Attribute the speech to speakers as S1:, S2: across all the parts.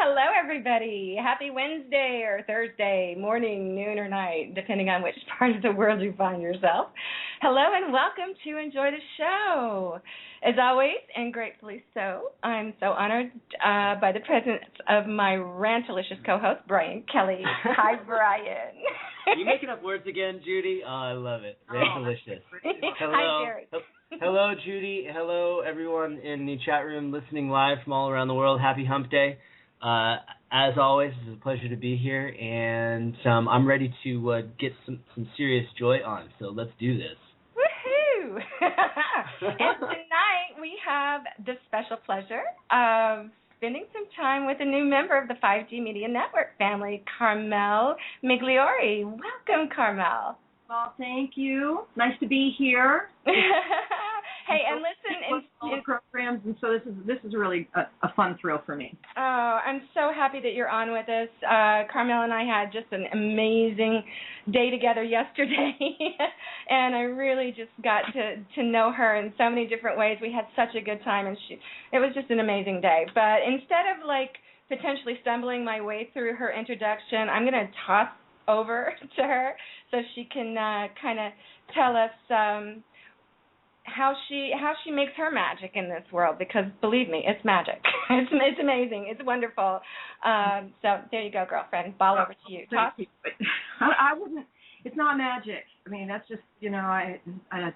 S1: Hello, everybody. Happy Wednesday or Thursday, morning, noon, or night, depending on which part of the world you find yourself. Hello, and welcome to Enjoy the Show. As always, and gratefully so, I'm so honored by the presence of my rantalicious co-host, Brian Kelly. Hi, Brian.
S2: You making up words again, Judy? Oh, I love it. Rantalicious. Hello.
S1: Hi, Jared.
S2: Hello, Judy. Hello, everyone in the chat room listening live from all around the world. Happy Hump Day. As always, it's a pleasure to be here, and I'm ready to get some serious joy on, so let's do this.
S1: Woohoo! And tonight we have the special pleasure of spending some time with a new member of the 5G Media Network family, Carmel Migliori. Welcome, Carmel.
S3: Well, thank you. Nice to be here.
S1: Hey, and listen,
S3: in programs, and so this is really a fun thrill for me.
S1: Oh, I'm so happy that you're on with us. Carmel and I had just an amazing day together yesterday, and I really just got to know her in so many different ways. We had such a good time, and it was just an amazing day. But instead of potentially stumbling my way through her introduction, I'm going to toss over to her so she can kind of tell us how she makes her magic in this world, because believe me, it's magic. It's amazing. It's wonderful. So there you go, girlfriend. Ball over to you.
S3: Thank you. I wouldn't. It's not magic. I mean, that's just I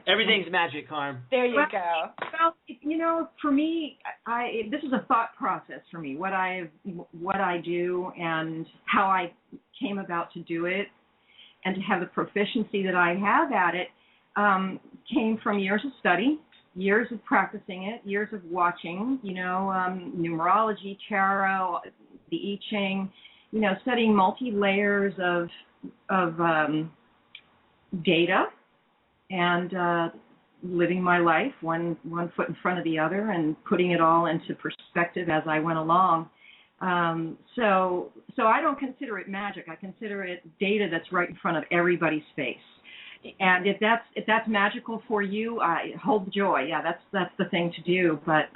S2: Everything's magic, Carm.
S1: There you go.
S3: Well, for me, this is a thought process for me. What I do and how I came about to do it, and to have the proficiency that I have at it. Came from years of study, years of practicing it, years of watching, numerology, tarot, the I Ching, studying multi-layers of data, and living my life one foot in front of the other and putting it all into perspective as I went along. So I don't consider it magic. I consider it data that's right in front of everybody's face. And if that's magical for you, hold joy. Yeah, that's the thing to do. But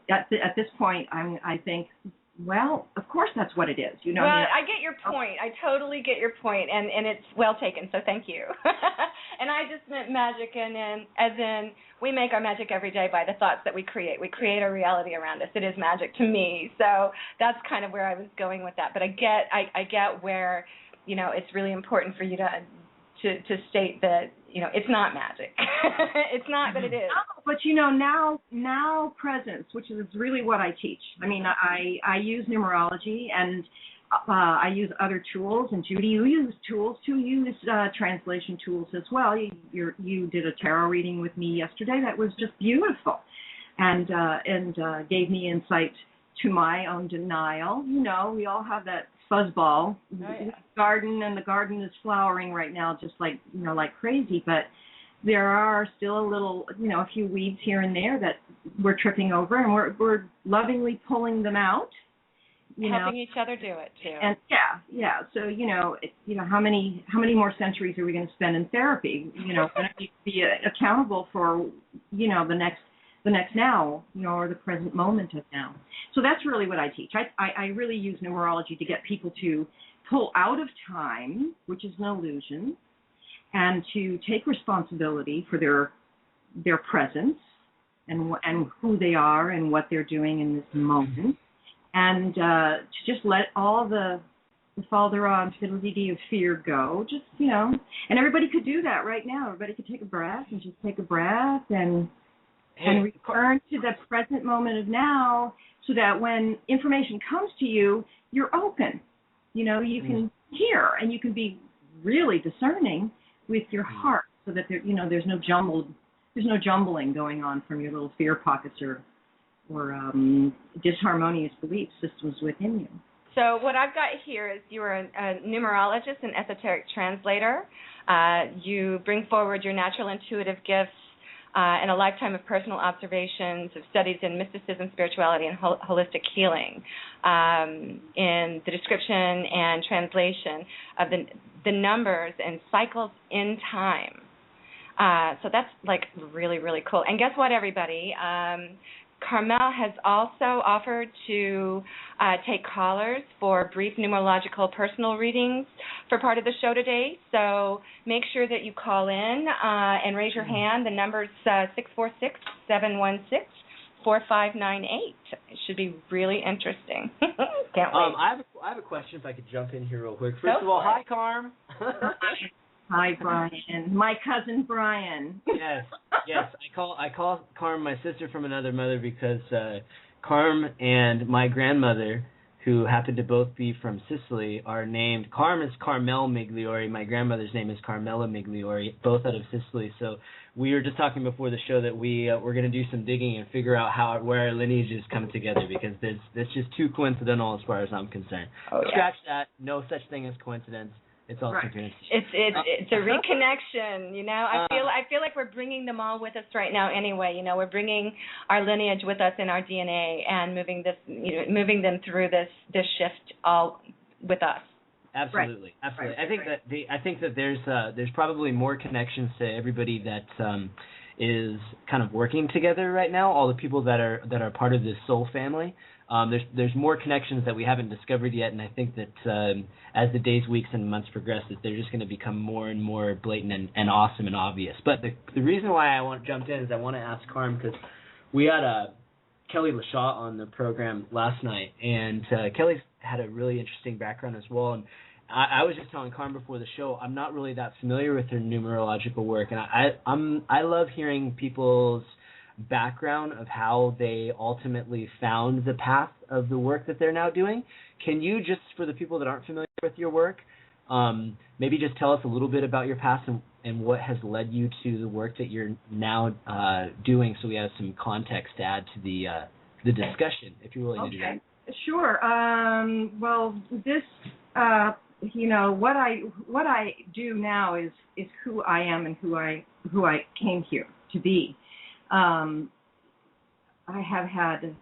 S3: at this point, I think, well, of course that's what it is.
S1: Well, I get your point. I totally get your point, and it's well taken. So thank you. And I just meant magic, as in we make our magic every day by the thoughts that we create. We create our reality around us. It is magic to me. So that's kind of where I was going with that. But I get where. It's really important for you to state that, it's not magic. It's not, but it is.
S3: But, now presence, which is really what I teach. I mean, I use numerology, and I use other tools, and Judy, you use tools too. You use translation tools as well. You did a tarot reading with me yesterday that was just beautiful, and gave me insight to my own denial. We all have that fuzzball garden, and the garden is flowering right now, just like crazy. But there are still a few weeds here and there that we're tripping over, and we're lovingly pulling them out.
S1: Helping each other do it too.
S3: And yeah. So how many more centuries are we going to spend in therapy? When are we be accountable for the next now, or the present moment of now. So that's really what I teach. I really use numerology to get people to pull out of time, which is an illusion, and to take responsibility for their presence and who they are and what they're doing in this moment, and to just let all the falderon fiddly of fear go. Just and everybody could do that right now. Everybody could take a breath and just take a breath and return to the present moment of now, so that when information comes to you, you're open. You can hear, and you can be really discerning with your heart, so that there's no jumbling going on from your little fear pockets or disharmonious belief systems within you.
S1: So what I've got here is you are a numerologist and esoteric translator. You bring forward your natural intuitive gifts, and a lifetime of personal observations of studies in mysticism, spirituality, and holistic healing, in the description and translation of the numbers and cycles in time. So that's really, really cool. And guess what, everybody? Carmel has also offered to take callers for brief numerological personal readings for part of the show today. So make sure that you call in and raise your hand. The number's 646-716-4598. It should be really interesting. Can't wait.
S2: I have a question if I could jump in here real quick. First of all, hi, Carm.
S3: Hi, Brian. My cousin Brian.
S2: Yes. I call Carm my sister from another mother because Carm and my grandmother, who happen to both be from Sicily, are named. Carm is Carmel Migliori. My grandmother's name is Carmela Migliori, both out of Sicily. So we were just talking before the show that we're going to do some digging and figure out where our lineages come together, because that's just too coincidental as far as I'm concerned.
S1: Oh, yeah.
S2: Scratch that. No such thing as coincidence. It's all synchronicity.
S1: It's a reconnection, you know. I feel like we're bringing them all with us right now. Anyway, you know, we're bringing our lineage with us in our DNA and moving them through this shift all with us.
S2: Absolutely,
S1: right.
S2: absolutely. I think that there's probably more connections to everybody that is kind of working together right now. All the people that are part of this soul family. There's more connections that we haven't discovered yet, and I think that as the days, weeks, and months progress, that they're just going to become more and more blatant and awesome and obvious. But the reason why I jumped in is I want to ask Carm, because we had Kelly LaShaw on the program last night, and Kelly's had a really interesting background as well. And I was just telling Carm before the show, I'm not really that familiar with her numerological work, and I love hearing people's background of how they ultimately found the path of the work that they're now doing. Can you, just for the people that aren't familiar with your work, maybe just tell us a little bit about your past and what has led you to the work that you're now doing, so we have some context to add to the discussion, if you're willing to do that.
S3: Sure. Well, this, what I do now is who I am and who I came here to be. I have had a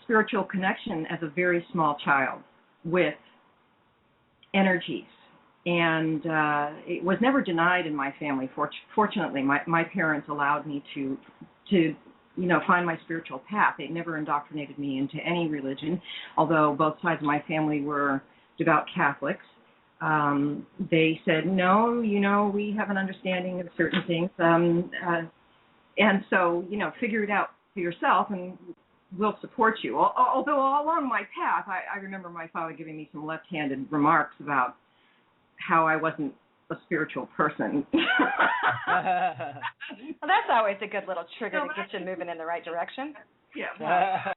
S3: spiritual connection as a very small child with energies, and it was never denied in my family. Fortunately, my parents allowed me to find my spiritual path. They never indoctrinated me into any religion, although both sides of my family were devout Catholics. They said, no, we have an understanding of certain things. And so, figure it out for yourself, and we'll support you. Although along my path, I remember my father giving me some left-handed remarks about how I wasn't a spiritual person.
S1: Well, that's always a good little trigger to get you moving in the right direction.
S3: Yeah.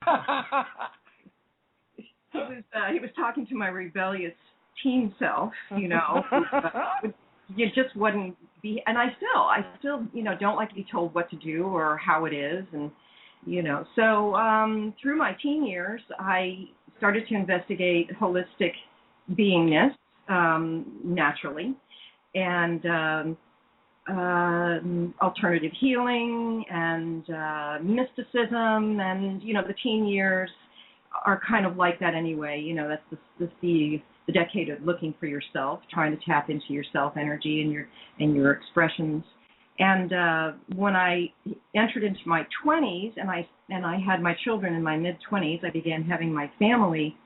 S3: He was talking to my rebellious teen self, you just wouldn't be, and I still, don't like to be told what to do or how it is, and, so through my teen years, I started to investigate holistic beingness naturally, and alternative healing and mysticism, and, the teen years are kind of like that anyway. That's the decade of looking for yourself, trying to tap into your self energy and your expressions. And when I entered into my 20s and I had my children in my mid-20s, I began having my family.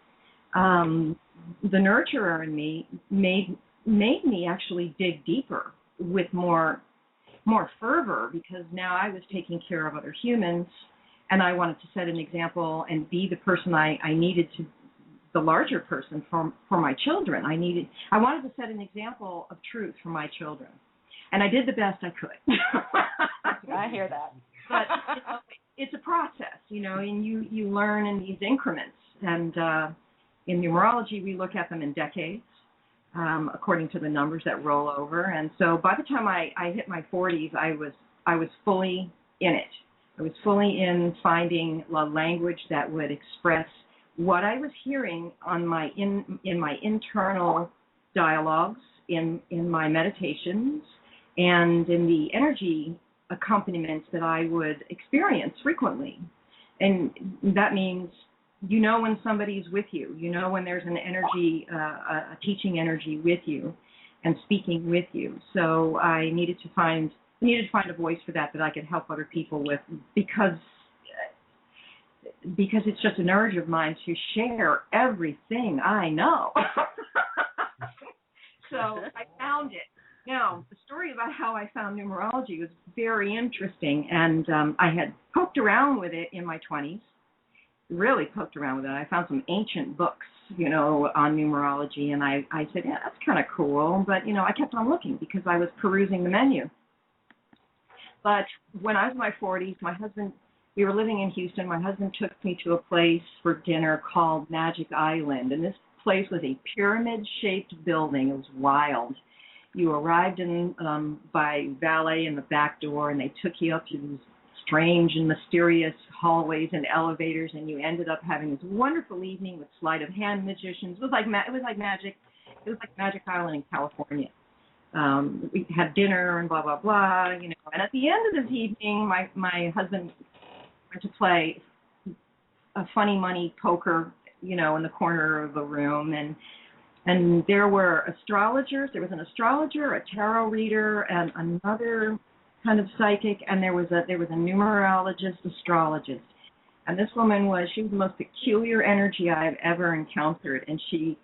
S3: The nurturer in me made me actually dig deeper with more fervor, because now I was taking care of other humans, and I wanted to set an example and be the person I needed to, the larger person for my children. I wanted to set an example of truth for my children, and I did the best I could.
S1: I hear that.
S3: But it's a process, and you learn in these increments. And in numerology, we look at them in decades, according to the numbers that roll over. And so by the time I hit my 40s, I was fully in it. I was fully in finding a language that would express what I was hearing in my internal dialogues, in my meditations, and in the energy accompaniments that I would experience frequently. And that means when somebody's with you, when there's an energy, a teaching energy with you and speaking with you. So I needed to find a voice for that I could help other people with, because because it's just an urge of mine to share everything I know. So I found it. Now, the story about how I found numerology was very interesting, and I had poked around with it in my 20s, really poked around with it. I found some ancient books, on numerology, and I said, yeah, that's kind of cool, but, I kept on looking because I was perusing the menu. But when I was in my 40s, we were living in Houston. My husband took me to a place for dinner called Magic Island, and this place was a pyramid-shaped building. It was wild. You arrived in by valet in the back door, and they took you up to these strange and mysterious hallways and elevators, and you ended up having this wonderful evening with sleight of hand magicians. It was like magic. It was like Magic Island in California. We had dinner and blah blah blah, And at the end of this evening, my husband went to play a funny money poker, in the corner of the room, and there were astrologers. There was an astrologer, a tarot reader, and another kind of psychic, and there was a numerologist, astrologist. And this woman she was the most peculiar energy I have ever encountered, and she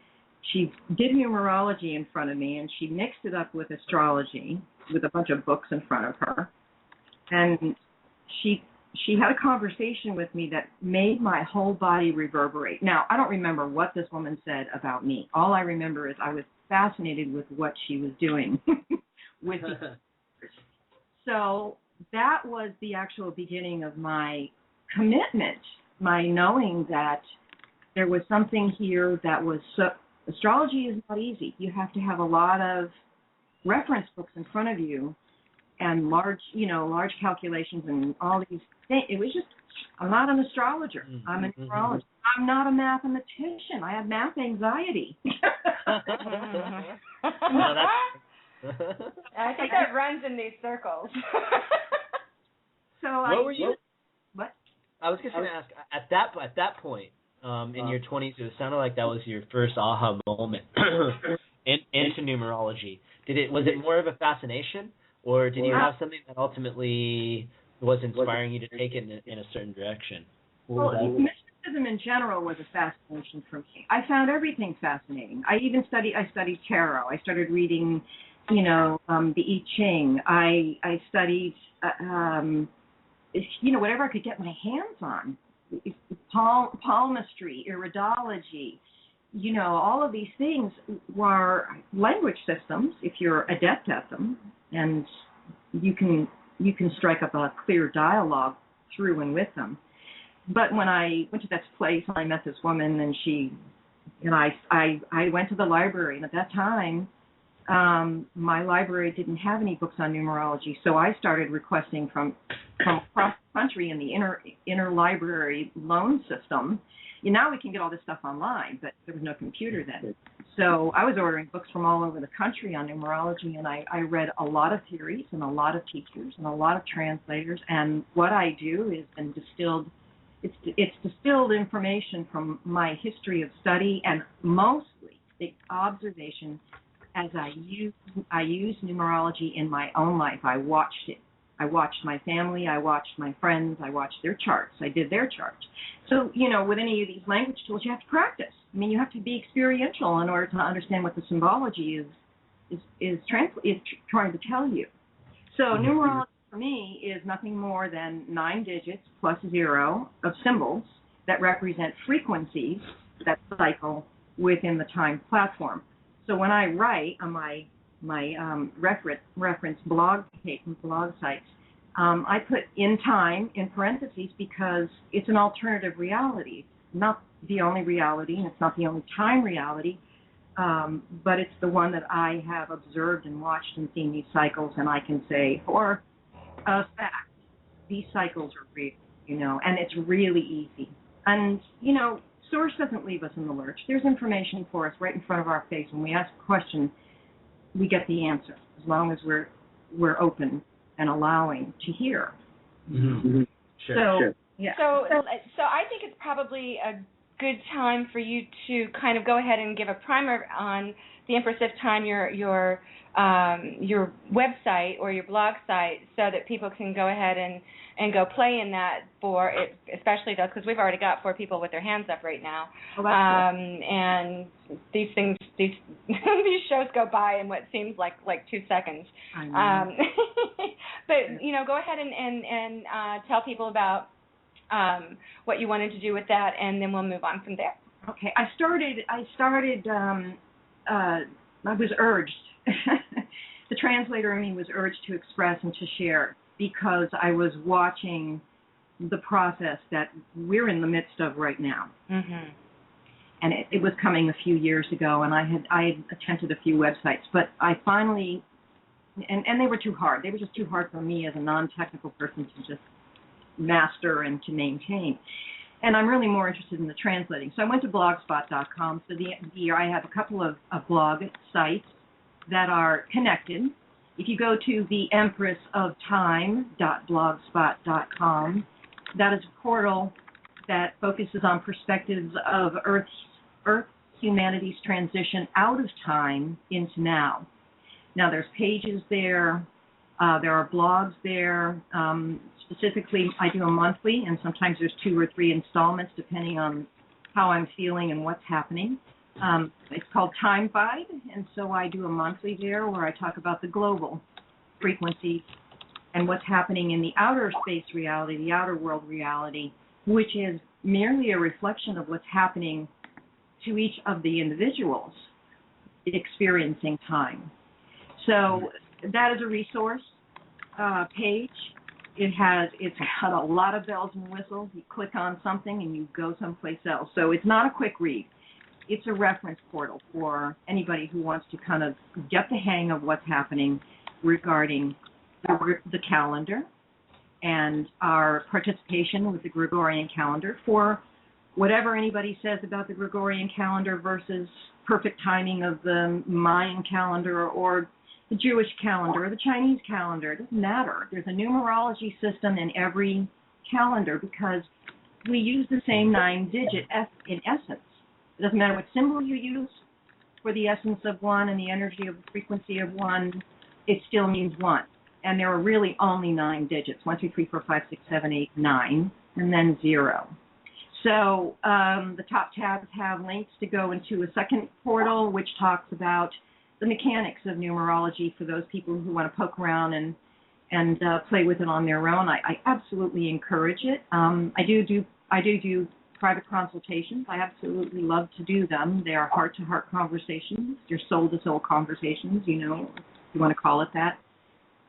S3: did numerology in front of me, and she mixed it up with astrology with a bunch of books in front of her. And she had a conversation with me that made my whole body reverberate. Now, I don't remember what this woman said about me. All I remember is I was fascinated with what she was doing with me. So that was the actual beginning of my commitment, my knowing that there was something here that was astrology is not easy. You have to have a lot of reference books in front of you and large calculations and all these things. It was just, I'm not an astrologer. I'm a numerologist. I'm not a mathematician. I have math anxiety.
S1: I think that runs in these circles.
S3: What?
S2: I was just going to ask, at that point, in your 20s, it sounded like that was your first aha moment into numerology. Was it more of a fascination, or did you have something that ultimately was inspiring you to take it in a certain direction?
S3: Well, mysticism in general was a fascination for me. I found everything fascinating. I studied tarot. I started reading, the I Ching. I studied, whatever I could get my hands on. Palmistry, iridology, all of these things were language systems if you're adept at them, and you can strike up a clear dialogue through and with them. But when I went to that place, I met this woman, and I went to the library, and at that time, my library didn't have any books on numerology, so I started requesting from across the country in the interlibrary loan system. Now we can get all this stuff online, but there was no computer then. So I was ordering books from all over the country on numerology, and I read a lot of theories and a lot of teachers and a lot of translators. And what I do is it's distilled information from my history of study and mostly the observation as I use numerology in my own life. I watched it. I watched my family. I watched my friends. I watched their charts. I did their charts. So, with any of these language tools, you have to practice. I mean, you have to be experiential in order to understand what the symbology is trying to tell you. So numerology for me is nothing more than 9 digits plus 0 of symbols that represent frequencies that cycle within the time platform. So when I write on my reference blog sites, I put in time in parentheses because it's an alternative reality, not the only reality, and it's not the only time reality, but it's the one that I have observed and watched and seen these cycles, and I can say, for a fact, these cycles are real, and it's really easy. And, Source doesn't leave us in the lurch. There's information for us right in front of our face. When we ask a question, we get the answer, as long as we're open and allowing to hear.
S2: Mm-hmm. Sure.
S1: Yeah. So I think it's probably a good time for you to kind of go ahead and give a primer on the Empress of Time, your website or your blog site, so that people can go ahead and go play in that for it, especially those, because we've already got 4 people with their hands up right now.
S3: Oh, that's cool.
S1: And these these shows go by in what seems like 2 seconds.
S3: I know.
S1: But go ahead and tell people about what you wanted to do with that, and then we'll move on from there.
S3: Okay, I was urged, the translator in me was urged to express and to share, because I was watching the process that we're in the midst of right now.
S1: Mm-hmm.
S3: And it was coming a few years ago, and I had attempted a few websites, but I finally, and they were too hard. They were just too hard for me as a non-technical person to just master and to maintain. And I'm really more interested in the translating. So I went to blogspot.com. So I have a couple of blog sites that are connected. If you go to the empressofTime.blogspot.com, that is a portal that focuses on perspectives of humanity's transition out of time into now. Now, there's pages there. There are blogs there. Specifically, I do a monthly, and sometimes there's 2 or 3 installments, depending on how I'm feeling and what's happening. It's called Time-fied, and so I do a monthly there where I talk about the global frequencies and what's happening in the outer space reality, the outer world reality, which is merely a reflection of what's happening to each of the individuals experiencing time. So that is a resource page. It's got a lot of bells and whistles. You click on something and you go someplace else. So it's not a quick read. It's a reference portal for anybody who wants to kind of get the hang of what's happening regarding the calendar and our participation with the Gregorian calendar, for whatever anybody says about the Gregorian calendar versus perfect timing of the Mayan calendar or the Jewish calendar or the Chinese calendar. It doesn't matter. There's a numerology system in every calendar because we use the same 9-digit in essence. It doesn't matter what symbol you use for the essence of one and the energy of the frequency of one, it still means one. And there are really only 9 digits, 1, 2, 3, 4, 5, 6, 7, 8, 9, and then 0. So the top tabs have links to go into a second portal, which talks about the mechanics of numerology for those people who want to poke around and play with it on their own. I absolutely encourage it. I do private consultations. I absolutely love to do them. They are heart-to-heart conversations. They're soul-to-soul conversations, if you want to call it that.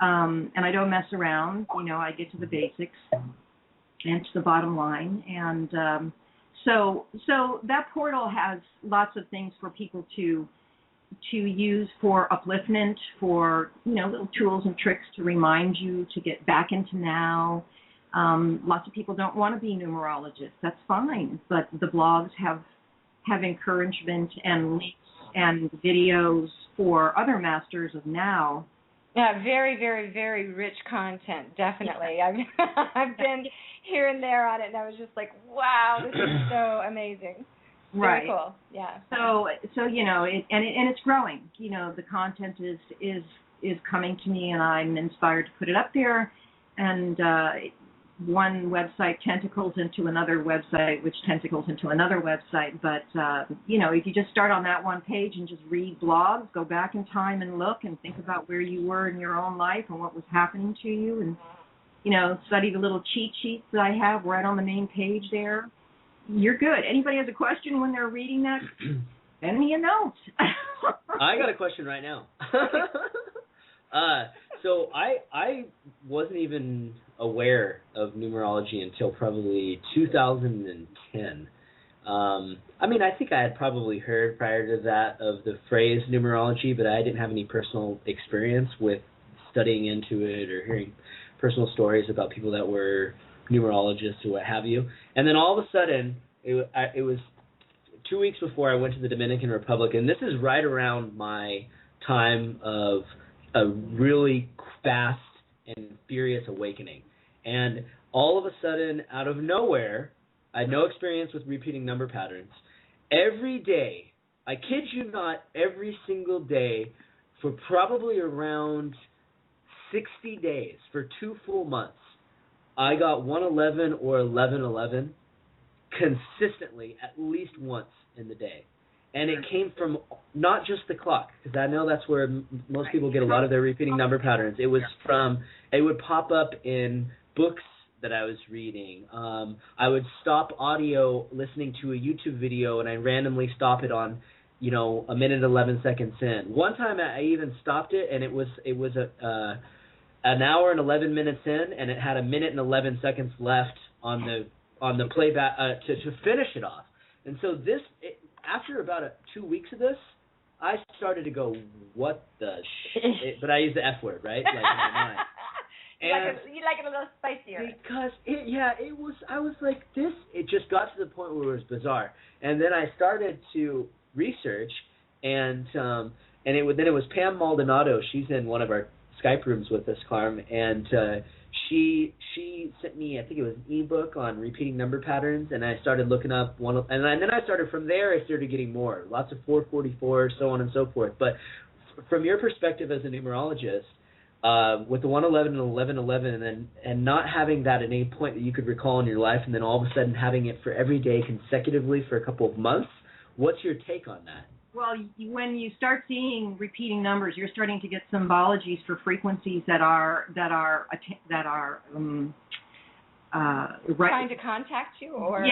S3: And I don't mess around. I get to the basics and to the bottom line. And so that portal has lots of things for people to use for upliftment, for little tools and tricks to remind you to get back into now. Lots of people don't want to be numerologists. That's fine, but the blogs have encouragement and links and videos for other masters of now.
S1: Yeah, very, very, very rich content, definitely. I've been here and there on it, and I was just like, wow, this is so amazing. Very cool. Yeah. So
S3: it's growing. The content is coming to me, and I'm inspired to put it up there. And one website tentacles into another website, which tentacles into another website. But if you just start on that one page and just read blogs, go back in time and look and think about where you were in your own life and what was happening to you, and study the little cheat sheets that I have right on the main page there. You're good. Anybody has a question when they're reading that, send me a note.
S2: I got a question right now. So I wasn't even aware of numerology until probably 2010. I think I had probably heard prior to that of the phrase numerology, but I didn't have any personal experience with studying into it or hearing personal stories about people that were numerologists or what have you. And then all of a sudden, it was 2 weeks before I went to the Dominican Republic, and this is right around my time of a really fast and furious awakening. And all of a sudden, out of nowhere, I had no experience with repeating number patterns. Every day, I kid you not, every single day for probably around 60 days, for 2 full months, I got 111 or 1111 consistently at least once in the day. And it came from not just the clock, because I know that's where most people get a lot of their repeating number patterns. It was from, it would pop up in books that I was reading. I would stop audio listening to a YouTube video, and I randomly stop it on, you know, a minute 11 seconds in. One time I even stopped it, and it was an hour and 11 minutes in, and it had a minute and 11 seconds left on the playback to finish it off. And so after about 2 weeks of this, I started to go, what the shit? But I use the F word, right? Like in my mind.
S1: You like it a little spicier.
S2: Because I was like, it just got to the point where it was bizarre. And then I started to research, and then it was Pam Maldonado. She's in one of our Skype rooms with us, Clarm, and she sent me, I think it was an ebook on repeating number patterns, and I started looking up and then I started from there. I started getting more, lots of 444, so on and so forth. But from your perspective as a numerologist, with the 111 and 1111, and not having that at any point that you could recall in your life, and then all of a sudden having it for every day consecutively for a couple of months, what's your take on that?
S3: Well, when you start seeing repeating numbers, you're starting to get symbologies for frequencies that are
S1: trying to contact you, or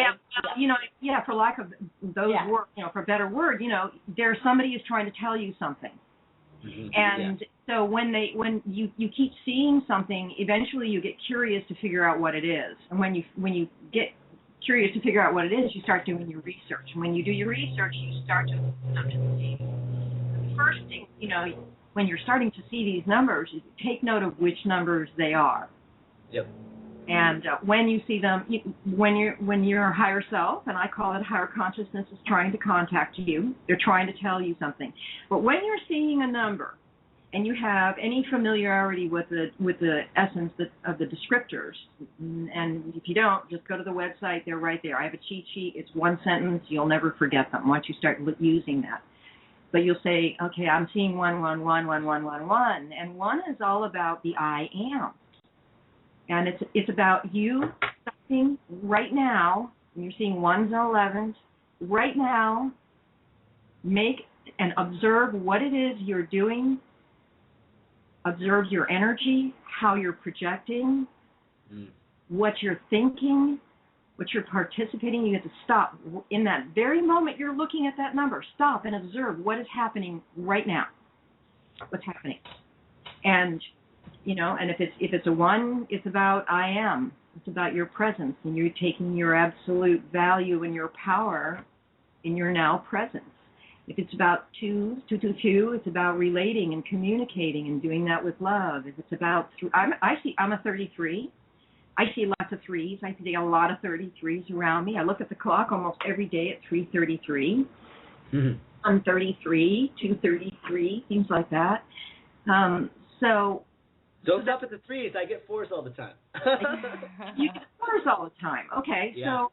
S3: for lack of those words, for a better word, there's somebody is trying to tell you something. Mm-hmm. And so when you keep seeing something, eventually you get curious to figure out what it is. And when you get curious to figure out what it is, you start doing your research. And when you do your research, you start to see. The first thing, when you're starting to see these numbers, is take note of which numbers they are.
S2: Yep.
S3: And when you see them, when your higher self, and I call it higher consciousness, is trying to contact you, they're trying to tell you something. But when you're seeing a number, and you have any familiarity with the essence of the descriptors, and if you don't, just go to the website. They're right there. I have a cheat sheet. It's one sentence. You'll never forget them once you start using that. But you'll say, okay, I'm seeing 1111111, and 1 is all about the I am, and it's about you stopping right now. And you're seeing 1s and 11s right now. Make and observe what it is you're doing. Observe your energy, how you're projecting, what you're thinking, what you're participating. You have to stop. In that very moment you're looking at that number, stop and observe what is happening right now. What's happening? And, and if it's a 1, it's about I am. It's about your presence, and you're taking your absolute value and your power in your now presence. If it's about 222, it's about relating and communicating and doing that with love. If it's about, I'm a 33. I see lots of 3s. I see a lot of 33s around me. I look at the clock almost every day at 3:33. Mm-hmm. I'm 33, 233, things like that. So
S2: don't stop at the 3s. I get 4s all the time.
S3: You get 4s all the time. Okay,
S2: yeah.
S3: So.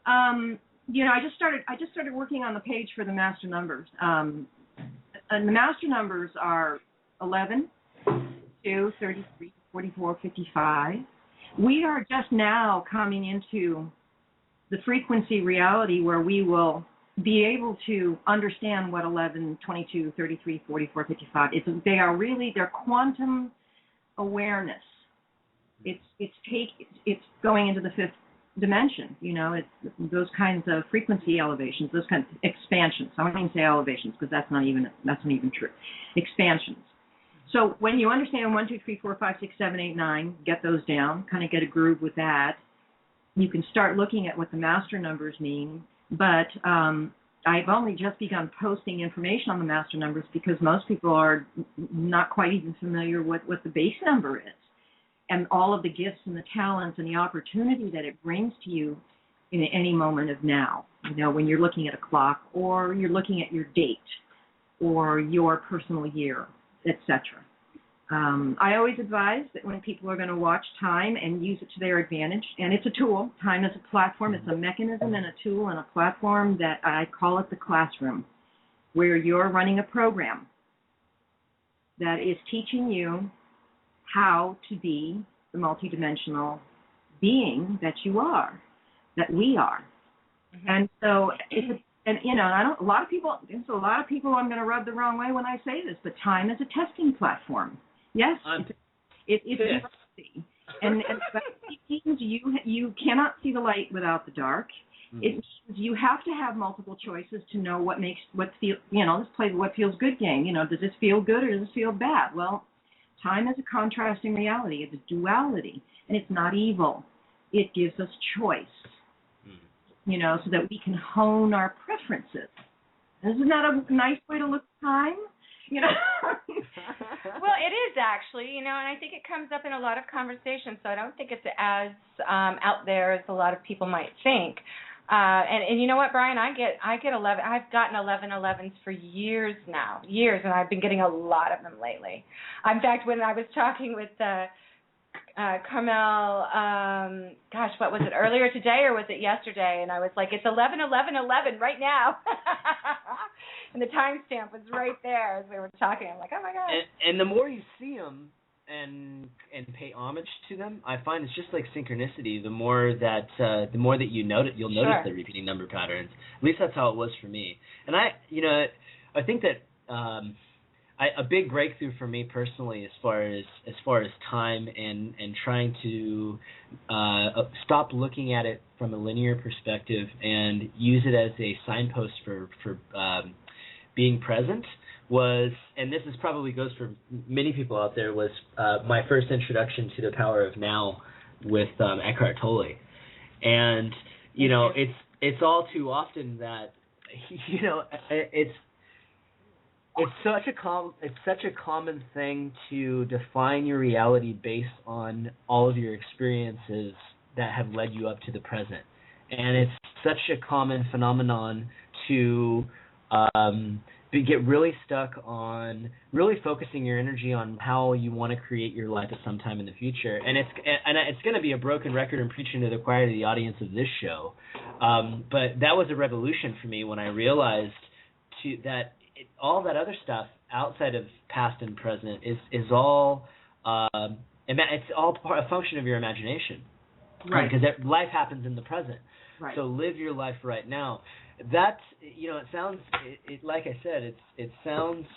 S3: I just started working on the page for the master numbers. And the master numbers are 11, 2, 33, 44, 55. We are just now coming into the frequency reality where we will be able to understand what 11, 22, 33, 44, 55 is. They're quantum awareness. It's going into the 5th dimension. It's those kinds of frequency elevations, those kinds of expansions. I don't even say elevations because that's not even true. Expansions. So when you understand 1, 2, 3, 4, 5, 6, 7, 8, 9, get those down, kind of get a groove with that. You can start looking at what the master numbers mean. But I've only just begun posting information on the master numbers because most people are not quite even familiar with what the base number is, and all of the gifts and the talents and the opportunity that it brings to you in any moment of now. When you're looking at a clock, or you're looking at your date, or your personal year, etc. I always advise that when people are going to watch time and use it to their advantage, and it's a tool. Time is a platform. It's a mechanism and a tool and a platform that I call it the classroom, where you're running a program that is teaching you how to be the multidimensional being that you are, that we are. Mm-hmm. And so, a lot of people, there's a lot of people I'm going to rub the wrong way when I say this, but time is a testing platform. Yes, it's university. And it means you cannot see the light without the dark. Mm-hmm. It means you have to have multiple choices to know what feels good game. Does this feel good or does this feel bad? Well, time is a contrasting reality. It's a duality, and it's not evil. It gives us choice, so that we can hone our preferences. Isn't that a nice way to look at time?
S1: Well, it is actually, and I think it comes up in a lot of conversations, so I don't think it's as out there as a lot of people might think. And you know what, Brian? I get 11. I've gotten 11/11s for years now, and I've been getting a lot of them lately. In fact, when I was talking with Carmel, what was it, earlier today or was it yesterday? And I was like, it's 11/11/11 right now. And the timestamp was right there as we were talking. I'm like, oh, my God.
S2: And the more you see them and pay homage to them, I find it's just like synchronicity. The more that you notice, you'll notice the repeating number patterns. At least that's how it was for me. And I think that a big breakthrough for me personally, as far as time and trying to stop looking at it from a linear perspective and use it as a signpost for being present, was, and this is probably goes for many people out there, was my first introduction to the power of now with Eckhart Tolle. And it's all too often that it's such a common thing to define your reality based on all of your experiences that have led you up to the present. And it's such a common phenomenon to get really stuck on really focusing your energy on how you want to create your life at some time in the future. And it's going to be a broken record and preaching to the choir to the audience of this show. But that was a revolution for me when I realized that all that other stuff outside of past and present is all it's all a function of your imagination,
S3: right?
S2: Because life happens in the present.
S3: Right.
S2: So live your life right now. That it sounds like I said, it sounds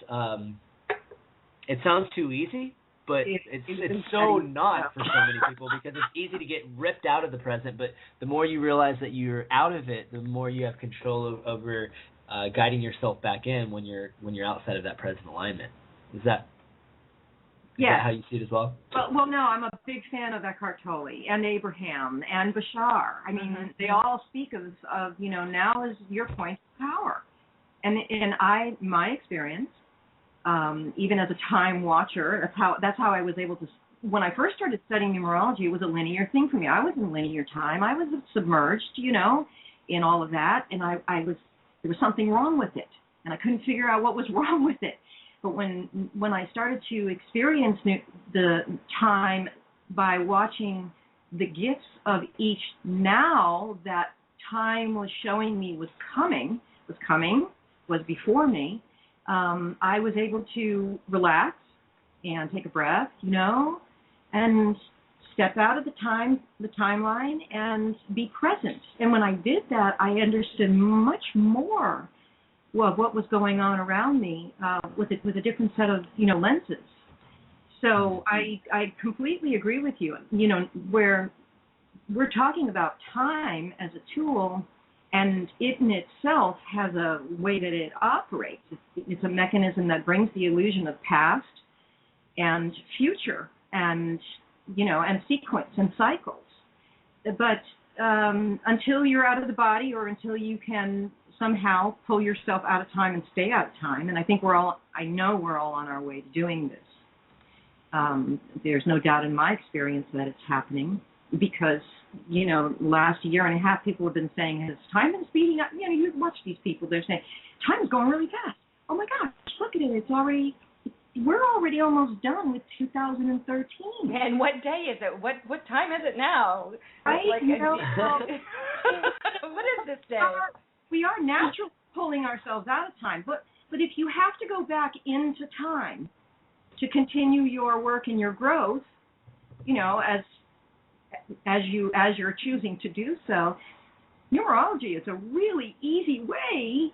S2: too easy, but it's so not for so many people, because it's easy to get ripped out of the present. But the more you realize that you're out of it, the more you have control over guiding yourself back in when you're outside of that present alignment. Is that how you see it as well?
S3: Well, no, I'm a big fan of Eckhart Tolle and Abraham and Bashar. I mean, they all speak of now is your point of power. And my experience, even as a time watcher, that's how I was able to. When I first started studying numerology, it was a linear thing for me. I was in linear time. I was submerged, in all of that, and there was something wrong with it, and I couldn't figure out what was wrong with it. But when I started to experience the time by watching the gifts of each now that time was showing me was before me, I was able to relax and take a breath, and step out of the timeline and be present. And when I did that, I understood much more of what was going on around me with a different set of lenses. So I completely agree with you. Where we're talking about time as a tool, and it in itself has a way that it operates. It's a mechanism that brings the illusion of past and future and sequence and cycles. But until you're out of the body, or until you can somehow pull yourself out of time and stay out of time, and I know we're all on our way to doing this. There's no doubt in my experience that it's happening, because, last year and a half, people have been saying, has time been speeding up? You watch these people, they're saying, time is going really fast. Oh my gosh, look at it, we're already almost done with 2013.
S1: And what day is it? What time is it now?
S3: Right?
S1: What is this day?
S3: We are naturally pulling ourselves out of time, but if you have to go back into time to continue your work and your growth, as you're choosing to do so, numerology is a really easy way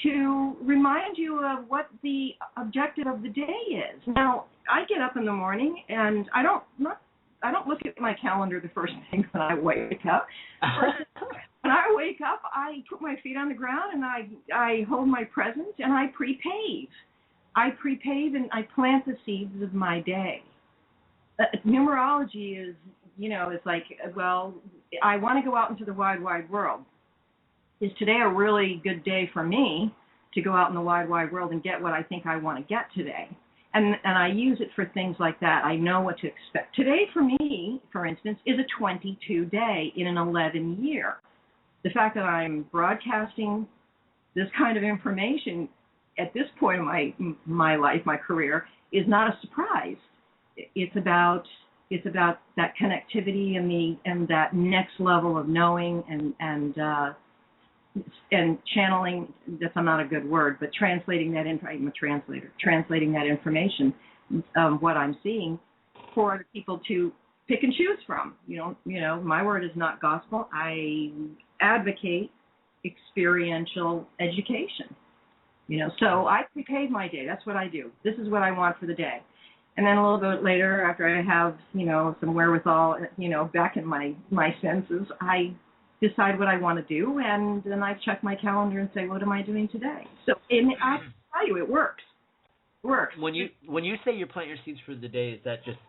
S3: to remind you of what the objective of the day is. Now, I get up in the morning and I don't look at my calendar the first thing when I wake up. When I wake up, I put my feet on the ground and I hold my presence and I pre-pave. And I plant the seeds of my day. Numerology is, it's like, well, I want to go out into the wide world. Is today a really good day for me to go out in the wide world and get what I think I want to get today? And I use it for things like that. I know what to expect. Today for me, for instance, is a 22 day in an 11 year. The fact that I'm broadcasting this kind of information at this point in my life, my career, is not a surprise. It's about that connectivity and that next level of knowing and channeling. That's not a good word, but translating that I'm a translator. Translating that information, what I'm seeing, for other people to pick and choose from. My word is not gospel. I advocate experiential education. So I prepave my day. That's what I do. This is what I want for the day. And then a little bit later, after I have, some wherewithal, back in my senses, I decide what I want to do, and then I check my calendar and say, what am I doing today? So, and I tell you, it works.
S2: When you say you plant your seeds for the day,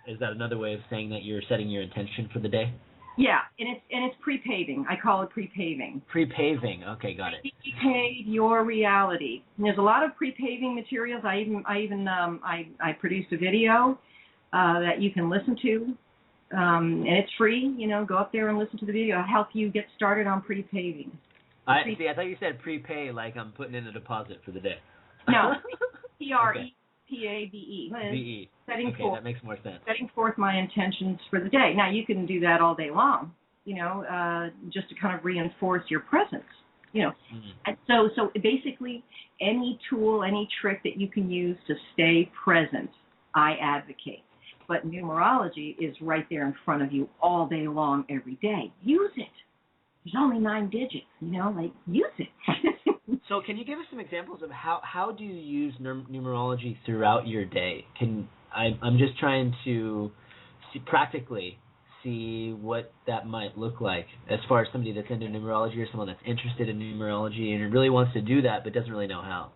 S2: is that another way of saying that you're setting your intention for the day?
S3: Yeah, and it's pre-paving. I call it pre-paving.
S2: Pre-paving. Okay, got it.
S3: Pre-pave your reality. And there's a lot of pre-paving materials. I produced a video that you can listen to, and it's free. Go up there and listen to the video. It'll help you get started on pre-paving.
S2: I thought you said prepay, like I'm putting in a deposit for the day.
S3: No, PREPAVE.
S2: VE. That makes more sense.
S3: Setting forth my intentions for the day. Now, you can do that all day long, just to kind of reinforce your presence,
S2: Mm-hmm.
S3: And so basically, any tool, any trick that you can use to stay present, I advocate. But numerology is right there in front of you all day long, every day. Use it. There's only 9 digits, use it.
S2: So can you give us some examples of how do you use numerology throughout your day? I'm just trying to practically see what that might look like as far as somebody that's into numerology or someone that's interested in numerology and really wants to do that but doesn't really know how.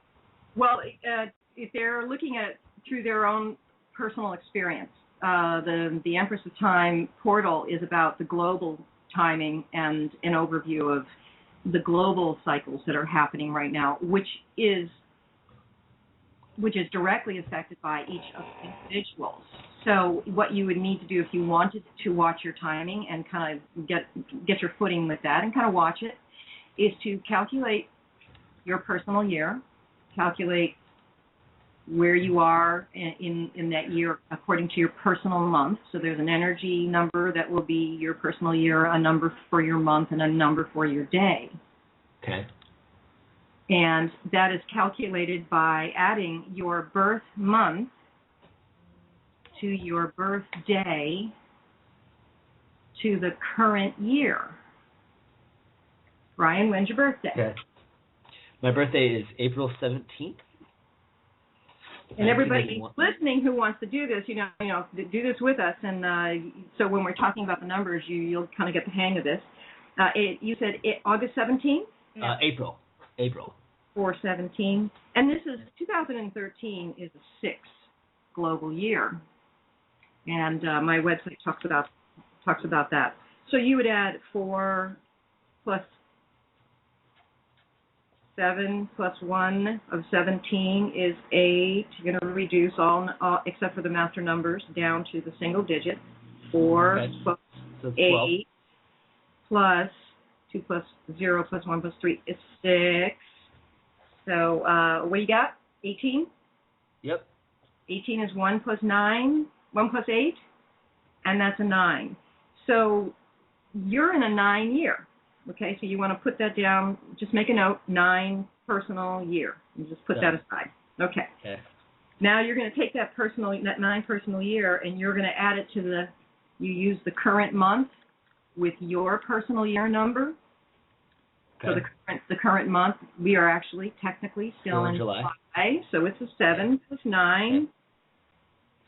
S3: Well, if they're looking at it through their own personal experience, the Empress of Time portal is about the global timing and an overview of the global cycles that are happening right now, which is directly affected by each of the individuals. So what you would need to do if you wanted to watch your timing and kind of get your footing with that and kind of watch it, is to calculate your personal year, calculate where you are in that year according to your personal month. So there's an energy number that will be your personal year, a number for your month, and a number for your day.
S2: Okay.
S3: And that is calculated by adding your birth month to your birth day to the current year. Brian, when's your birthday?
S2: Okay. My birthday is April 17th.
S3: And everybody listening who wants to do this, do this with us. And so when we're talking about the numbers, you'll kind of get the hang of this. You said August 17th?
S2: April.
S3: 4/17. And this is 2013 is a 6th global year. And my website talks about that. So you would add 4 plus 7 plus 1 of 17 is 8. You're going to reduce all except for the master numbers down to the single digit. 4 plus 8 plus 2 plus 0 plus 1 plus 3 is 6. So what you got? 18?
S2: Yep.
S3: 18 is 1 plus 9, 1 plus 8, and that's a 9. So you're in a 9 year. Okay, so you want to put that down. Just make a note, 9 personal year. You just put that aside. Okay. Now you're going to take that 9 personal year, and you're going to add it to you use the current month with your personal year number.
S2: Okay.
S3: So the current month, we are actually technically still in July. So it's a 7 plus 9.
S2: Okay.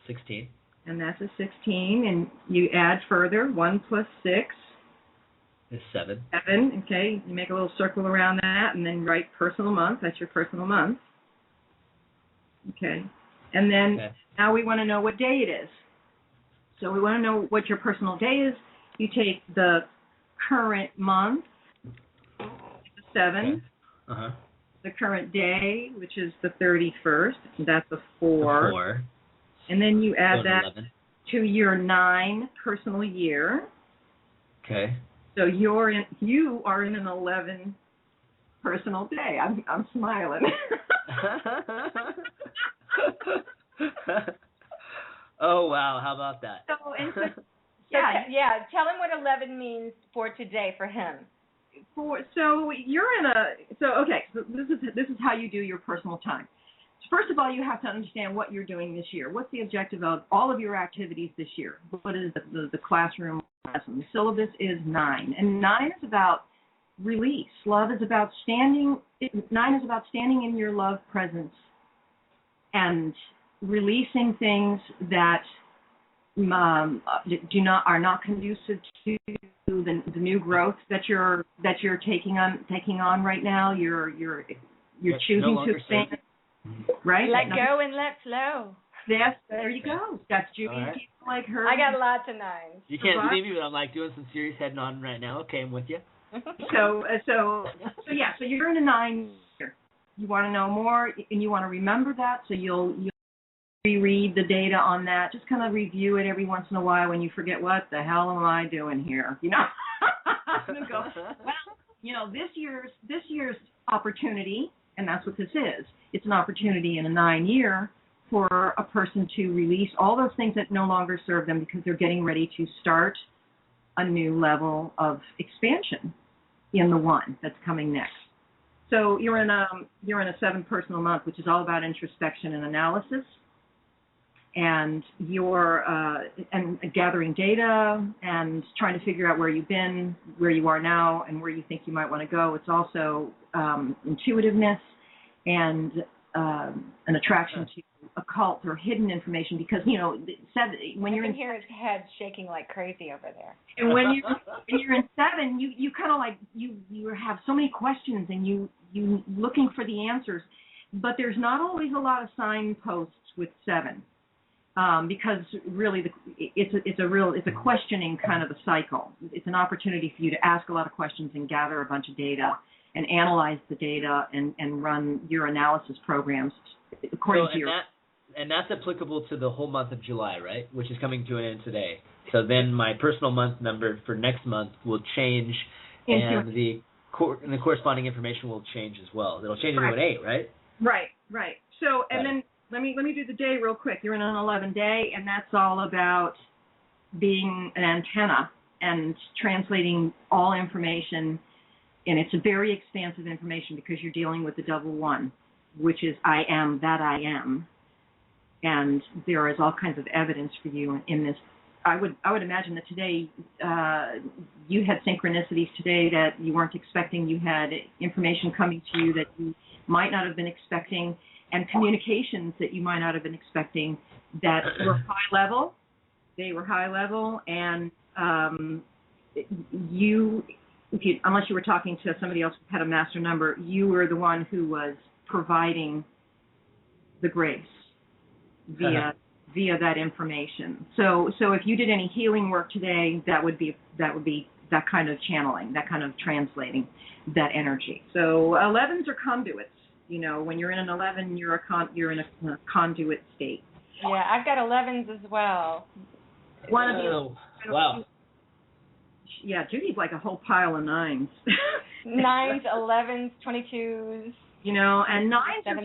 S2: 16.
S3: And that's a 16. And you add further, 1 plus 6.
S2: Is 7.
S3: 7, okay. You make a little circle around that and then write personal month. That's your personal month. Okay. And then now we want to know what day it is. So we want to know what your personal day is. You take the current month, 7, the current day, which is the 31st, that's a 4.
S2: 4.
S3: And then you add
S2: So
S3: that
S2: 11.
S3: to your 9 personal year.
S2: Okay.
S3: So you are in an 11 personal day. I'm smiling.
S2: Oh wow, how about that?
S1: Yeah, tell him what 11 means for today for him.
S3: So this is how you do your personal time. First of all, you have to understand what you're doing this year. What's the objective of all of your activities this year? What is the classroom lesson? The syllabus is 9, and 9 is about release. Love is about 9 is about standing in your love presence and releasing things that are not conducive to the new growth that you're taking on right now. You're choosing to expand, right?
S1: Let go and let flow.
S3: Yes, there you go. That's Judy.
S2: Right.
S3: Like her.
S1: I got lots of 9s.
S2: You can't see me, but I'm like doing some serious head nodding right now. Okay, I'm with you.
S3: So you're in a 9 year. You want to know more, and you want to remember that, so you'll reread the data on that. Just kind of review it every once in a while when you forget, what the hell am I doing here? You know, and go, well, this year's opportunity, and that's what this is. It's an opportunity in a 9 year for a person to release all those things that no longer serve them because they're getting ready to start a new level of expansion in the 1 that's coming next. So you're in a 7 personal month, which is all about introspection and analysis, and you're gathering data and trying to figure out where you've been, where you are now, and where you think you might want to go. It's also intuitiveness and an attraction to occult or hidden information, because when you're in,
S1: hear his head shaking like crazy over there.
S3: And when you're in 7, you kind of like you have so many questions and you looking for the answers, but there's not always a lot of signposts with 7, because really it's a questioning kind of a cycle. It's an opportunity for you to ask a lot of questions and gather a bunch of data and analyze the data and run your analysis programs according to your.
S2: And that's applicable to the whole month of July, right? Which is coming to an end today. So then my personal month number for next month will change, and the corresponding information will change as well. It'll change into an 8, right?
S3: Right. So, and then let me do the day real quick. You're in an 11 day, and that's all about being an antenna and translating all information. And it's a very expansive information because you're dealing with the double 1, which is I am that I am. And there is all kinds of evidence for you in this. I would imagine that today you had synchronicities today that you weren't expecting. You had information coming to you that you might not have been expecting, and communications that you might not have been expecting that were high level. They were high level, and unless you were talking to somebody else who had a master number, you were the one who was providing the grace via that information. So if you did any healing work today, that would be that kind of channeling, that kind of translating that energy. So 11s are conduits. When you're in an 11, you're in a conduit state.
S1: Yeah, I've got 11s as well.
S3: One of you.
S2: Wow.
S3: Yeah, Judy's like a whole pile of 9s.
S1: 9s, 11s, 22s.
S3: And 9s are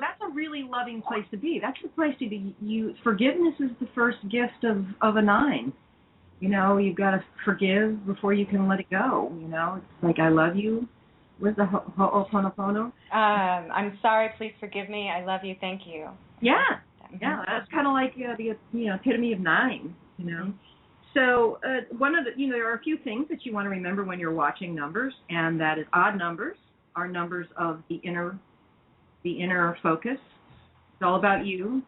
S3: that's a really loving place to be. That's the place to be. Forgiveness is the first gift of a 9. You've got to forgive before you can let it go. It's like, I love you. Where's the ho'oponopono?
S1: I'm sorry, please forgive me. I love you, thank you.
S3: Yeah, that's kind of like the epitome of 9. So one of the, there are a few things that you want to remember when you're watching numbers, and that is odd numbers are numbers of the inner focus. It's all about you.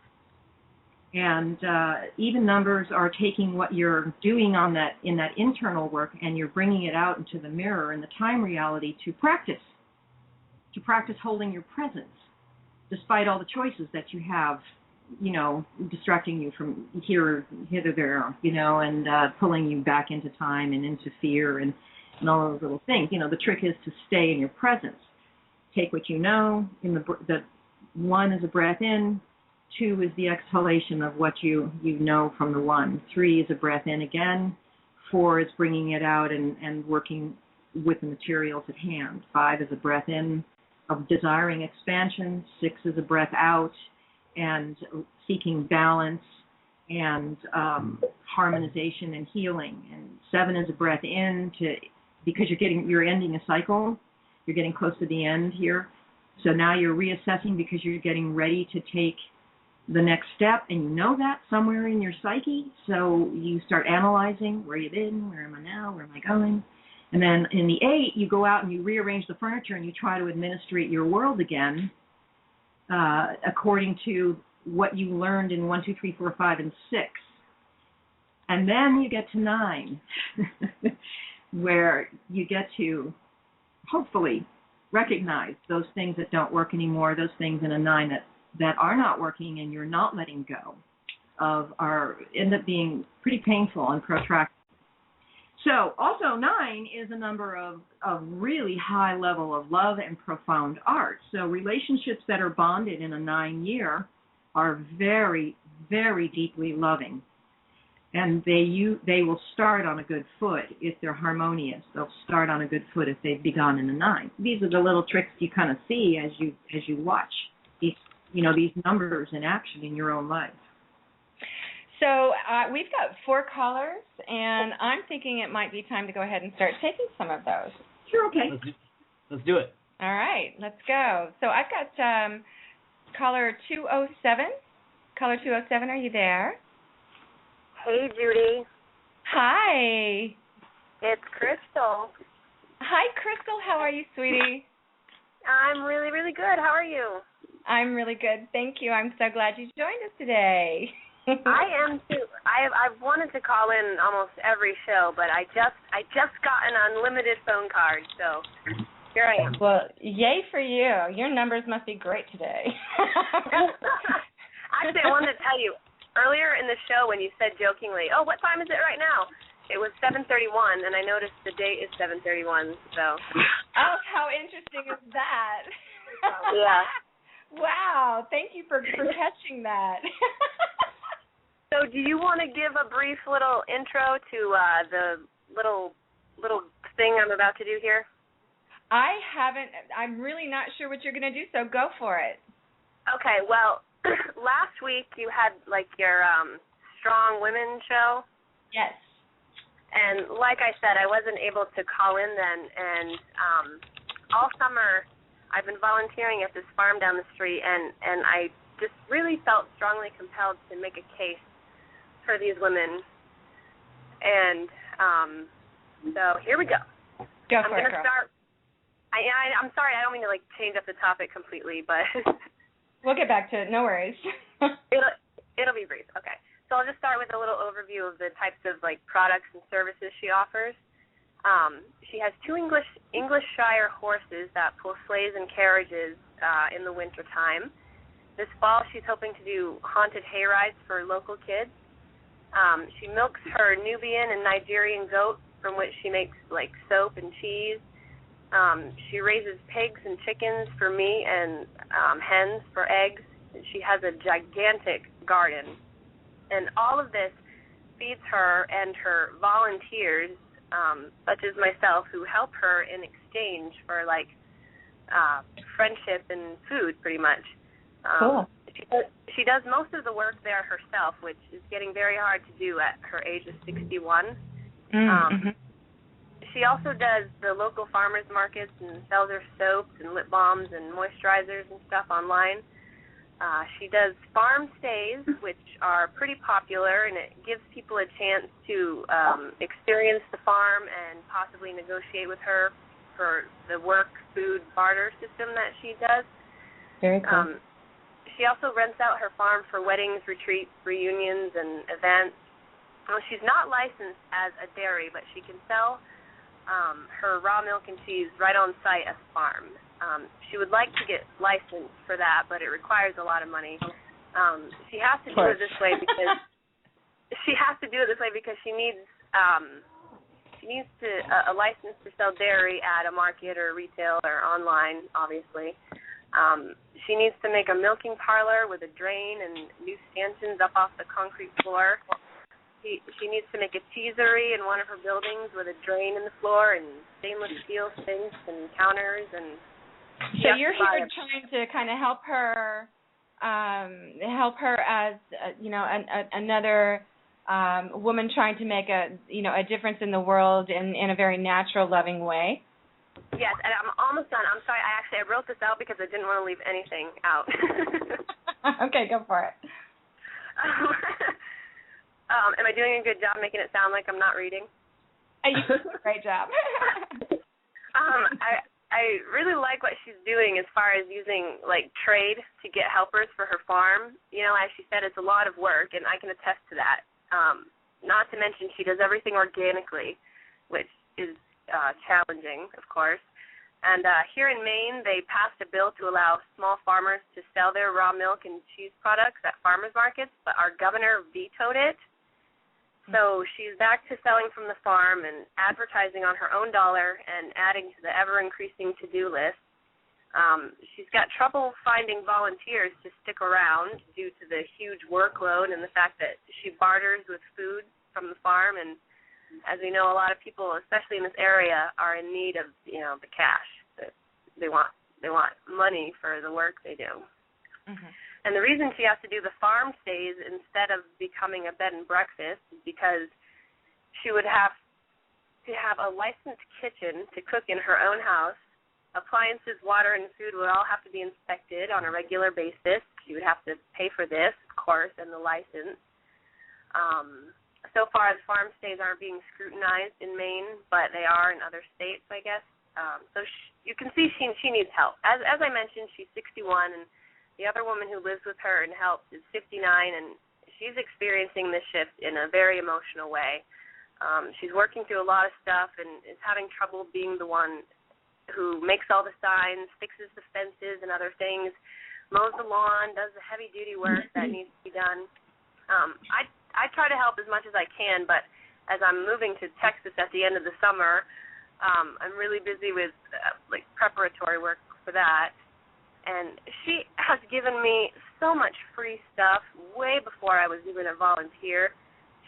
S3: And even numbers are taking what you're doing in that internal work, and you're bringing it out into the mirror in the time reality to practice holding your presence, despite all the choices that you have, distracting you from hither, there, and pulling you back into time and into fear and all those little things. The trick is to stay in your presence. Take what you know. The 1 is a breath in. 2 is the exhalation of what you know from the 1. 3 is a breath in again. 4 is bringing it out and working with the materials at hand. 5 is a breath in of desiring expansion. 6 is a breath out and seeking balance and harmonization and healing. And 7 is a breath in because you're ending a cycle. You're getting close to the end here. So now you're reassessing because you're getting ready to take the next step, and you know that somewhere in your psyche. So you start analyzing, where you've been, where am I now, where am I going? And then in the 8, you go out and you rearrange the furniture and you try to administrate your world again according to what you learned in 1, 2, 3, 4, 5, and 6. And then you get to 9, where you get to hopefully recognize those things that don't work anymore, those things in a 9 that are not working and you're not letting go of end up being pretty painful and protracted. So also 9 is a number of really high level of love and profound art. So relationships that are bonded in a 9 year are very, very deeply loving. And they will start on a good foot if they're harmonious. They'll start on a good foot if they've begun in a 9. These are the little tricks you kind of see as you watch these numbers in action in your own life.
S1: So we've got 4 callers, and I'm thinking it might be time to go ahead and start taking some of those.
S3: Sure, okay.
S2: Let's do it.
S1: All right, let's go. So I've got caller 207. Caller 207, are you there?
S4: Hey, Judy.
S1: Hi.
S4: It's Crystal.
S1: Hi, Crystal. How are you, sweetie?
S4: I'm really, really good. How are you?
S1: I'm really good. Thank you. I'm so glad you joined us today.
S4: I am too. I've wanted to call in almost every show, but I just got an unlimited phone card, so here I am.
S1: Well, yay for you. Your numbers must be great today.
S4: Actually, I wanted to tell you, earlier in the show when you said jokingly, "Oh, what time is it right now?" It was 7:31, and I noticed the date is 7:31, so.
S1: Oh, how interesting is that?
S4: Yeah.
S1: Wow, thank you for catching that.
S4: So do you want to give a brief little intro to the little thing I'm about to do here?
S1: I haven't. I'm really not sure what you're going to do, so go for it.
S4: Okay, well, last week you had, your Strong Women show.
S1: Yes.
S4: And like I said, I wasn't able to call in then, and all summer I've been volunteering at this farm down the street, and I just really felt strongly compelled to make a case for these women. And so here we go.
S1: Go
S4: I'm
S1: for it,
S4: going to start. I'm sorry, I don't mean to change up the topic completely, but
S1: we'll get back to it. No worries.
S4: it'll be brief. Okay. So I'll just start with a little overview of the types of products and services she offers. She has 2 English-shire horses that pull sleighs and carriages in the wintertime. This fall, she's hoping to do haunted hay rides for local kids. She milks her Nubian and Nigerian goat, from which she makes soap and cheese. She raises pigs and chickens for meat and hens for eggs. She has a gigantic garden. And all of this feeds her and her volunteers, such as myself, who help her in exchange for friendship and food, pretty much.
S1: Cool.
S4: She does most of the work there herself, which is getting very hard to do at her age of 61.
S1: Mm-hmm.
S4: She also does the local farmers markets and sells her soaps and lip balms and moisturizers and stuff online. She does farm stays, which are pretty popular, and it gives people a chance to experience the farm and possibly negotiate with her for the work, food, barter system that she does.
S1: Very cool.
S4: She also rents out her farm for weddings, retreats, reunions, and events. Well, she's not licensed as a dairy, but she can sell her raw milk and cheese right on site at the farm. She would like to get licensed for that, but it requires a lot of money. She has to do it this way because she needs a license to sell dairy at a market or retail or online, obviously. She needs to make a milking parlor with a drain and new stanchions up off the concrete floor. She needs to make a cheesery in one of her buildings with a drain in the floor and stainless steel sinks and counters. And
S1: so you're here trying to kind of help her as another woman trying to make a difference in the world in a very natural, loving way.
S4: Yes, and I'm almost done. I'm sorry. I wrote this out because I didn't want to leave anything out.
S1: Okay, go for it.
S4: Am I doing a good job making it sound like I'm not reading?
S1: You did a great job.
S4: I really like what she's doing as far as using trade to get helpers for her farm. As she said, it's a lot of work, and I can attest to that. Not to mention she does everything organically, which is challenging, of course. And here in Maine, they passed a bill to allow small farmers to sell their raw milk and cheese products at farmers markets, but our governor vetoed it. So she's back to selling from the farm and advertising on her own dollar and adding to the ever-increasing to-do list. She's got trouble finding volunteers to stick around due to the huge workload and the fact that she barters with food from the farm. And as we know, a lot of people, especially in this area, are in need of the cash. They want money for the work they do. Mm-hmm. And the reason she has to do the farm stays instead of becoming a bed and breakfast is because she would have to have a licensed kitchen to cook in her own house. Appliances, water, and food would all have to be inspected on a regular basis. She would have to pay for this, of course, and the license. So far, the farm stays aren't being scrutinized in Maine, but they are in other states, I guess. So you can see she needs help. As I mentioned, she's 61, and the other woman who lives with her and helps is 59, and she's experiencing this shift in a very emotional way. She's working through a lot of stuff and is having trouble being the one who makes all the signs, fixes the fences and other things, mows the lawn, does the heavy-duty work that needs to be done. I try to help as much as I can, but as I'm moving to Texas at the end of the summer, I'm really busy with preparatory work for that. And she has given me so much free stuff way before I was even a volunteer.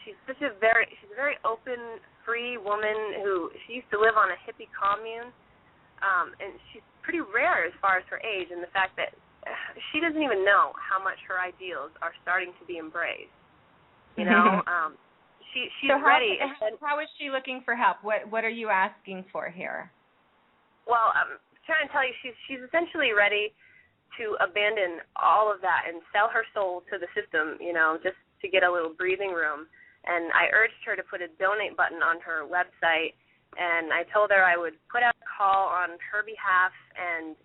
S4: She's a very open, free woman she used to live on a hippie commune, and she's pretty rare as far as her age, and the fact that she doesn't even know how much her ideals are starting to be embraced. She's
S1: so
S4: ready.
S1: How is she looking for help? What are you asking for here?
S4: Well, I'm trying to tell you, she's essentially ready to abandon all of that and sell her soul to the system, just to get a little breathing room. And I urged her to put a donate button on her website, and I told her I would put out a call on her behalf, and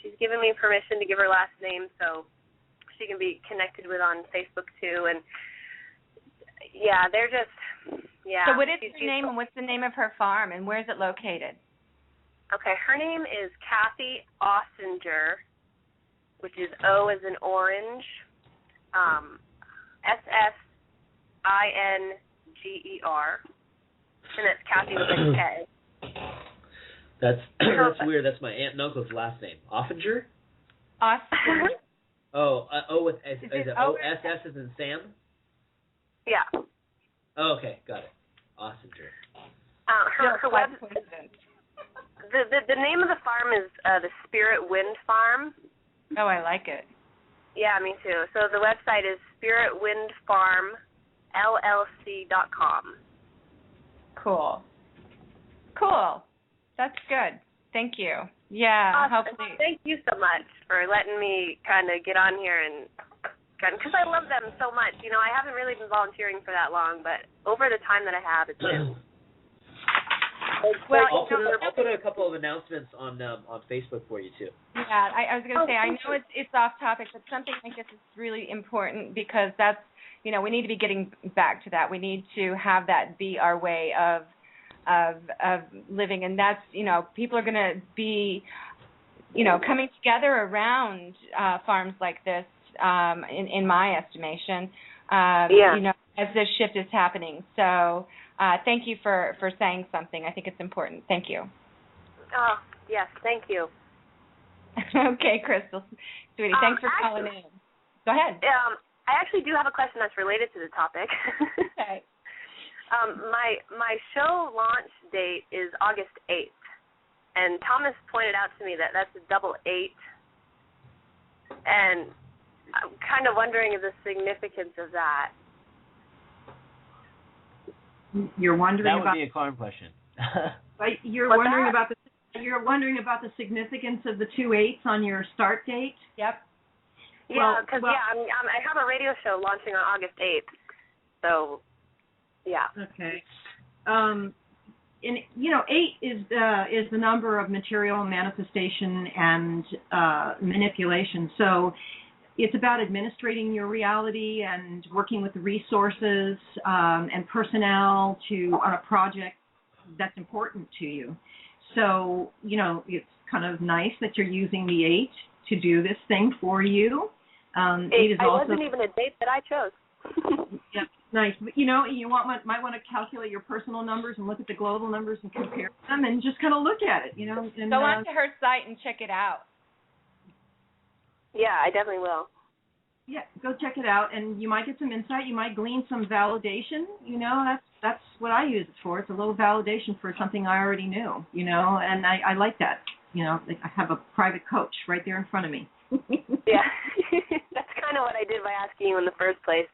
S4: she's given me permission to give her last name so she can be connected with on Facebook too. And yeah, they're just, yeah.
S1: So what is her name and what's the name of her farm and where is it located?
S4: Okay, her name is Kathy Ossinger, which is O as in orange, Ssinger, and that's Kathy with a K.
S2: That's weird. That's my aunt and uncle's last name. Offinger?
S1: Ossinger.
S2: O with S. Is it O-S-S as in Sam?
S4: Yeah.
S2: Oh, okay, got it. Ossinger.
S4: Her web. The name of the farm is the Spirit Wind Farm.
S1: Oh, I like it.
S4: Yeah, me too. So the website is spiritwindfarmllc.com.
S1: Cool. That's good. Thank you. Yeah,
S4: Awesome.
S1: hopefully.
S4: Thank you so much for letting me kind of get on here and because I love them so much. You know, I haven't really been volunteering for that long, but over the time that I have, it's been.
S1: Well,
S2: I'll put a couple of announcements on Facebook for you too.
S1: Yeah, I was going to say, I know it's off topic, but something like this is really important because that's, we need to be getting back to that. We need to have that be our way of living, and that's, people are going to be, coming together around farms like this, in my estimation, as this shift is happening. So thank you for saying something. I think it's important. Thank you.
S4: Oh, yes, thank you.
S1: Okay, Crystal. Sweetie, thanks for calling in. Go ahead.
S4: I actually do have a question that's related to the topic.
S1: Okay.
S4: My show launch date is August 8th, and Thomas pointed out to me that that's a double 8, and I'm kind of wondering the significance of that.
S3: You're wondering
S2: that would
S3: about
S2: be a Carm question.
S3: You're wondering about the significance of the 2 8s on your start date?
S1: Yep.
S4: Yeah, because I have a radio show launching on August 8th, so yeah.
S3: Okay. 8 is the number of material manifestation and manipulation. So it's about administrating your reality and working with the resources and personnel on a project that's important to you. So, it's kind of nice that you're using the 8 to do this thing for you. 8 is also,
S4: wasn't even a date that I chose.
S3: Yeah, nice. But, you might want to calculate your personal numbers and look at the global numbers and compare them and just kind of look at it, And,
S1: go onto her site and check it out.
S4: Yeah, I definitely will.
S3: Yeah, go check it out, and you might get some insight. You might glean some validation. That's what I use it for. It's a little validation for something I already knew, and I like that. I have a private coach right there in front of me.
S4: Yeah, that's kind of what I did by asking you in the first place,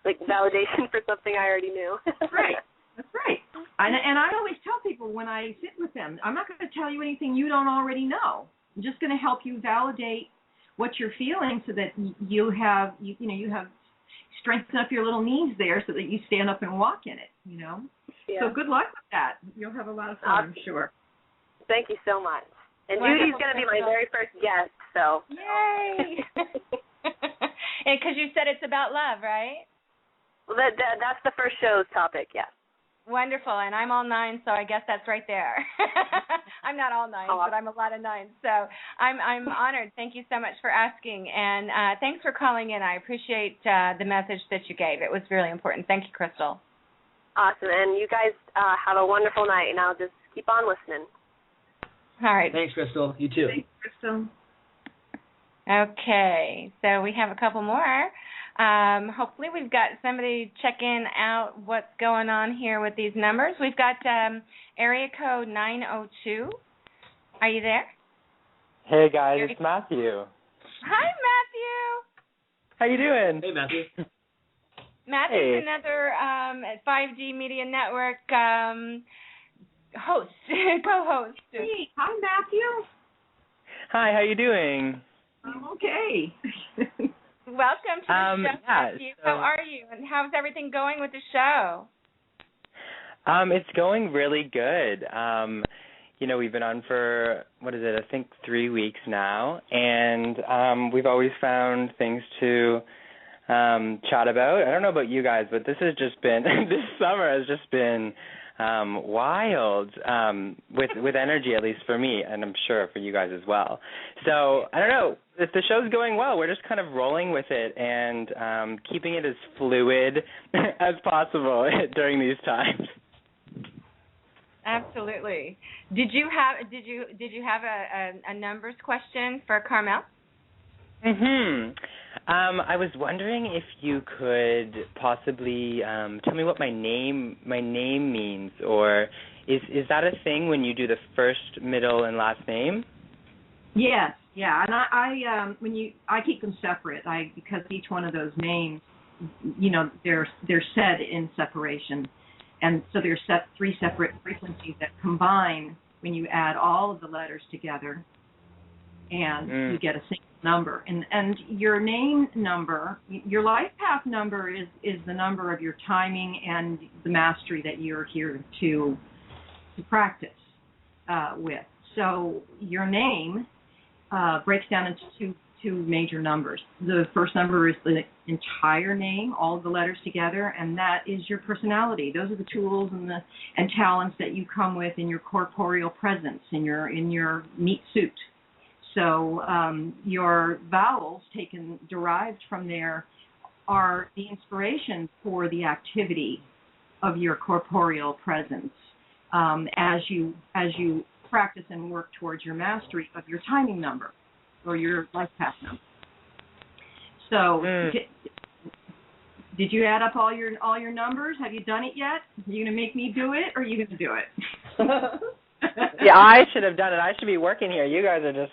S4: like validation for something I already knew.
S3: Right, that's right. And I always tell people when I sit with them, I'm not going to tell you anything you don't already know. I'm just going to help you validate what you're feeling so that you have strengthened up your little knees there so that you stand up and walk in it,
S4: Yeah.
S3: So good luck with that. You'll have a lot of fun, I'm sure.
S4: Thank you so much. And Judy's going to be my very first guest, so.
S1: Yay! And because you said it's about love, right?
S4: Well, that's the first show's topic, yes.
S1: Wonderful, and I'm all 9, so I guess that's right there. I'm not all 9, but I'm a lot of 9, so I'm honored. Thank you so much for asking, and thanks for calling in. I appreciate the message that you gave. It was really important. Thank you, Crystal.
S4: Awesome, and you guys have a wonderful night, and I'll just keep on listening.
S1: All right.
S2: Thanks, Crystal. You too.
S3: Thanks, Crystal.
S1: Okay, so we have a couple more. Hopefully we've got somebody checking out what's going on here with these numbers. We've got area code 902. Are you there?
S5: Hey, guys, it's Matthew.
S1: Hi, Matthew.
S5: How you doing?
S2: Hey, Matthew.
S1: Matthew's another 5D Media Network host, co-host.
S3: Hey, hi, Matthew.
S5: Hi, how you doing?
S3: I'm okay.
S1: Welcome to the show,
S5: yeah,
S1: Matthew. How are you, and how's everything going with the show?
S5: It's going really good. We've been on for, I think 3 weeks now, and we've always found things to chat about. I don't know about you guys, but this has just been, this summer has just been wild with energy, at least for me, and I'm sure for you guys as well. So I don't know if the show's going well. We're just kind of rolling with it and keeping it as fluid as possible during these times.
S1: Absolutely. Did you have a numbers question for Carmel?
S5: I was wondering if you could possibly tell me what my name means, or is that a thing when you do the first, middle, and last name?
S3: Yes, yeah, and I keep them separate. Because each one of those names, they're said in separation, and so there's 3 separate frequencies that combine when you add all of the letters together and you get a single number. And your name number, your life path number is the number of your timing and the mastery that you're here to practice with. So your name breaks down into two major numbers. The first number is the entire name, all of the letters together, and that is your personality. Those are the tools and talents that you come with in your corporeal presence, in your meat suit. So your vowels derived from there are the inspiration for the activity of your corporeal presence as you practice and work towards your mastery of your timing number or your life path number. So, did you add up all your numbers? Have you done it yet? Are you going to make me do it, or are you going to do it?
S5: Yeah, I should have done it. I should be working here. You guys are just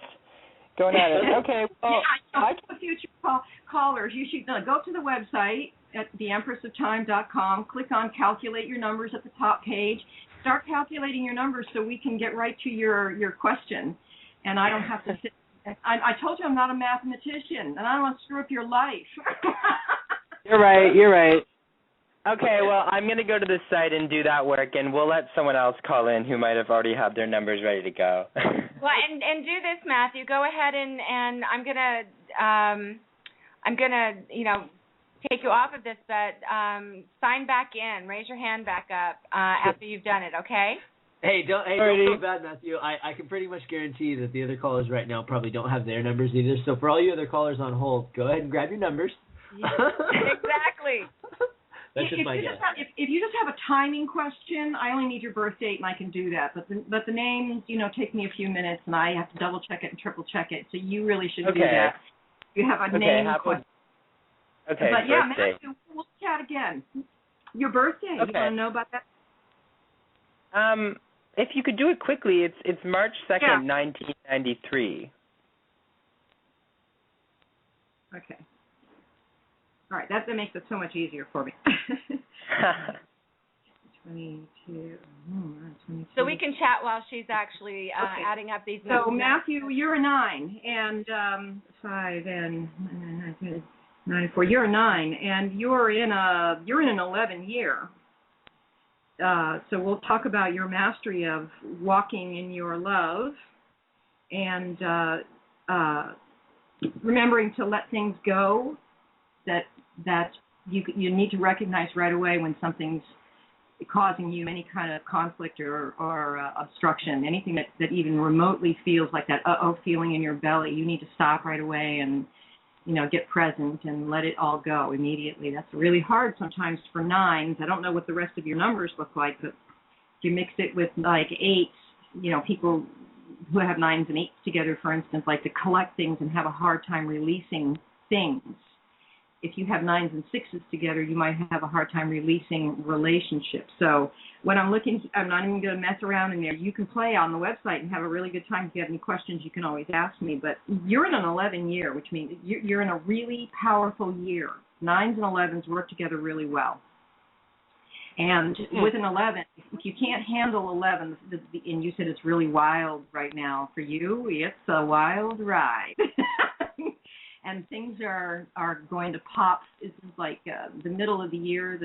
S5: going at it. Okay. Well,
S3: for future callers, you should go to the website at theempressoftime.com. Click on Calculate Your Numbers at the top page. Start calculating your numbers so we can get right to your question, and I don't have to sit. I told you I'm not a mathematician, and I don't want to screw up your life.
S5: You're right. Okay, well, I'm going to go to the site and do that work, and we'll let someone else call in who might have already had their numbers ready to go.
S1: Well, and do this, Matthew. Go ahead and I'm gonna take you off of this, but sign back in, raise your hand back up after you've done it, okay?
S2: Hey, don't feel bad, Matthew. I can pretty much guarantee that the other callers right now probably don't have their numbers either. So for all you other callers on hold, go ahead and grab your numbers.
S1: Exactly.
S2: That's just my guess.
S3: If you just have a timing question, I only need your birth date, and I can do that. But the names, take me a few minutes, and I have to double check it and triple check it. So you really should do that. You have a name question.
S5: Okay.
S3: But yeah, Matthew, we'll chat again. Your birthday.
S5: Okay.
S3: You want to know about that?
S5: If you could do it quickly, it's March 2nd, 1993.
S3: Okay. All right, that makes it so much easier for me. 22.
S1: So we can chat while she's actually adding up these numbers.
S3: So Matthew, you're a 9, and 5 and 94. You're a 9, and you're in an 11 year. So we'll talk about your mastery of walking in your love, and remembering to let things go. That you need to recognize right away when something's causing you any kind of conflict or obstruction, anything that even remotely feels like that feeling in your belly. You need to stop right away and get present and let it all go immediately. That's really hard sometimes for 9s. I don't know what the rest of your numbers look like, but if you mix it with like 8s, people who have 9s and 8s together, for instance, like to collect things and have a hard time releasing things. If you have 9s and 6s together, you might have a hard time releasing relationships. So when I'm not even going to mess around in there. You can play on the website and have a really good time. If you have any questions, you can always ask me. But you're in an 11 year, which means you're in a really powerful year. 9s and 11s work together really well. And with an 11, if you can't handle 11, and you said it's really wild right now for you, it's a wild ride. And things are going to pop. This is like the middle of the year.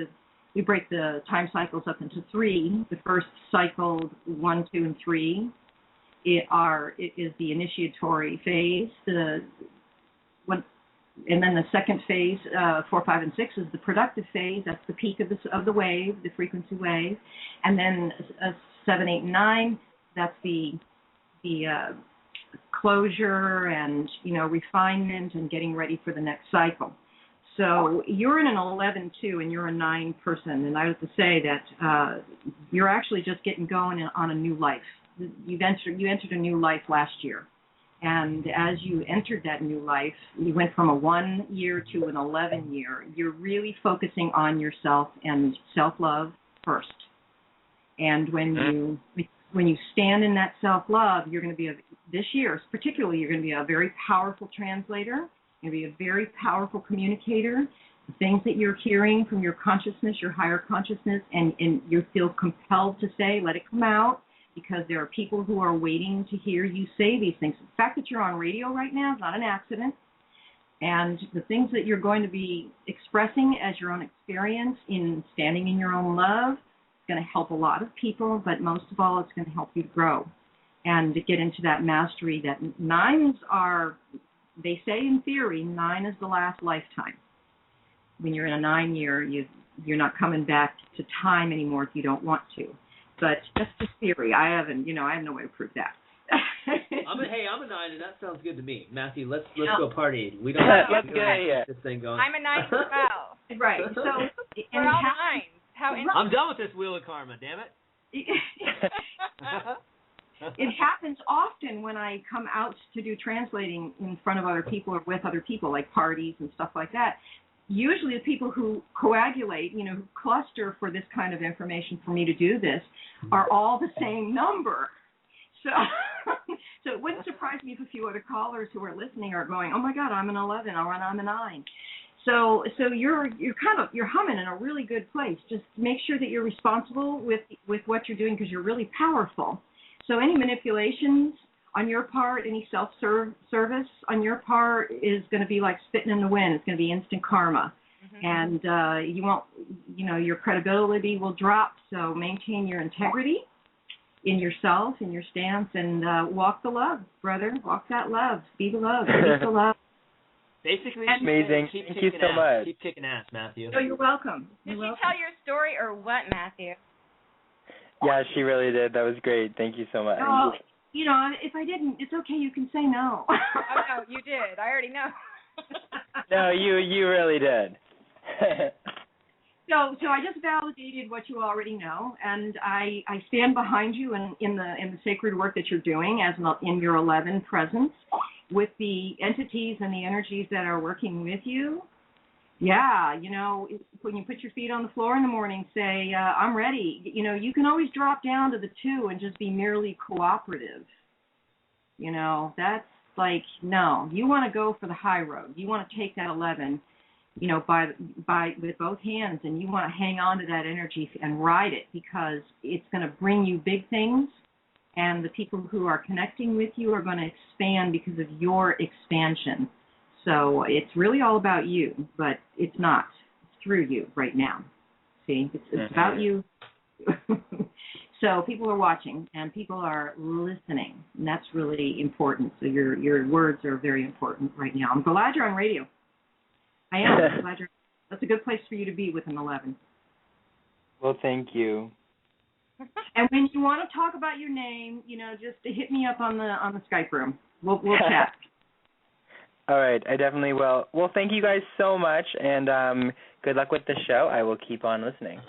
S3: We break the time cycles up into 3. The first cycle, 1, 2, and 3, it is the initiatory phase. And then the second phase, 4, 5, and 6, is the productive phase. That's the peak of the wave, the frequency wave. And then 7, 8, and 9, that's the closure and refinement and getting ready for the next cycle. So you're in an 11 too, and you're a 9 person. And I have to say that you're actually just getting going on a new life. You entered a new life last year. And as you entered that new life, you went from a 1 year to an 11 year. You're really focusing on yourself and self-love first. And when you stand in that self-love, you're going to be this year particularly, you're going to be a very powerful translator. You're going to be a very powerful communicator. The things that you're hearing from your consciousness, your higher consciousness, and you feel compelled to say, let it come out. because there are people who are waiting to hear you say these things. The fact that you're on radio right now is not an accident. And the things that you're going to be expressing as your own experience in standing in your own love is going to help a lot of people, but most of all, it's going to help you to grow and to get into that mastery that 9s are, they say in theory, 9 is the last lifetime. When you're in a 9 year, you're not coming back to time anymore if you don't want to. But that's just theory. I have no way to prove that.
S2: I'm a 9, and that sounds good to me. Matthew, let's go party. We don't
S5: let's get
S2: this thing going.
S1: I'm a 9 as well.
S3: Right. So
S1: we're all 9s. How
S2: I'm done with this wheel of karma. Damn it.
S3: It happens often when I come out to do translating in front of other people or with other people, like parties and stuff like that. Usually the people who coagulate, who cluster for this kind of information for me to do this, are all the same number. So it wouldn't surprise me if a few other callers who are listening are going, oh my God, I'm an 11 or I'm a 9. So you're humming in a really good place. Just make sure that you're responsible with what you're doing, because you're really powerful. So any manipulations on your part, any self-service on your part is going to be like spitting in the wind. It's going to be instant karma. And you won't, your credibility will drop. So maintain your integrity in yourself, in your stance, and walk the love, brother. Walk that love. Be the love. Be the love.
S2: Basically,
S5: amazing. Thank you so much.
S2: Keep kicking ass, Matthew.
S3: Oh, you're welcome.
S1: Did she tell your story or what, Matthew?
S5: Yeah, she really did. That was great. Thank you so much.
S3: Oh, if I didn't, it's okay. You can say no.
S1: Oh, no, you did. I already know.
S5: No, you really did.
S3: So I just validated what you already know, and I stand behind you in the sacred work that you're doing as in your 11 presence with the entities and the energies that are working with you. Yeah, when you put your feet on the floor in the morning, say, I'm ready. You can always drop down to the 2 and just be merely cooperative. That's like, no, you want to go for the high road. You want to take that 11, by with both hands, and you want to hang on to that energy and ride it, because it's going to bring you big things, and the people who are connecting with you are going to expand because of your expansion. So it's really all about you, but it's not. It's through you right now. See, it's about you. So people are watching and people are listening, and that's really important. So your words are very important right now. I'm glad you're on radio. I am. I'm glad that's a good place for you to be with an 11.
S5: Well, thank you.
S3: And when you want to talk about your name, just hit me up on the Skype room. We'll chat.
S5: All right, I definitely will. Well, thank you guys so much, and good luck with the show. I will keep on listening.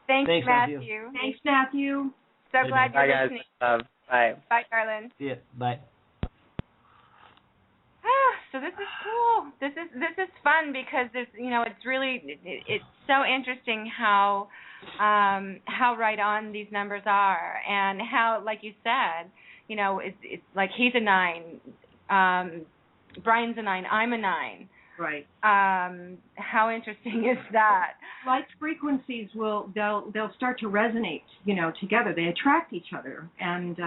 S1: Thanks, Matthew.
S3: Thanks, Matthew.
S1: So glad you're
S5: Bye,
S1: listening.
S5: guys. Bye.
S1: Bye, darling.
S2: See ya. Bye.
S1: So this is cool. This is fun, because it's really it's so interesting how right on these numbers are, and how, like you said, it's like he's a 9, Brian's a 9, I'm a 9.
S3: Right.
S1: How interesting is that?
S3: Light frequencies they'll start to resonate, together. They attract each other, and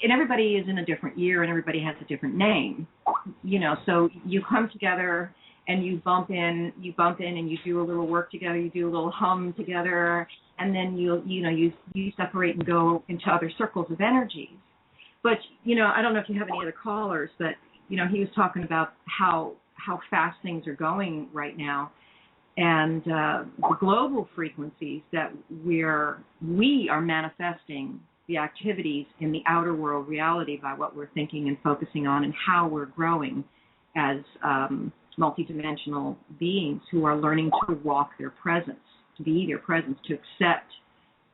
S3: and everybody is in a different year, and everybody has a different name, So you come together and you bump in, and you do a little work together. You do a little hum together, and then you separate and go into other circles of energies. But I don't know if you have any other callers, but he was talking about how fast things are going right now, and the global frequencies that we are manifesting the activities in the outer world reality by what we're thinking and focusing on, and how we're growing as multidimensional beings who are learning to walk their presence, to be their presence, to accept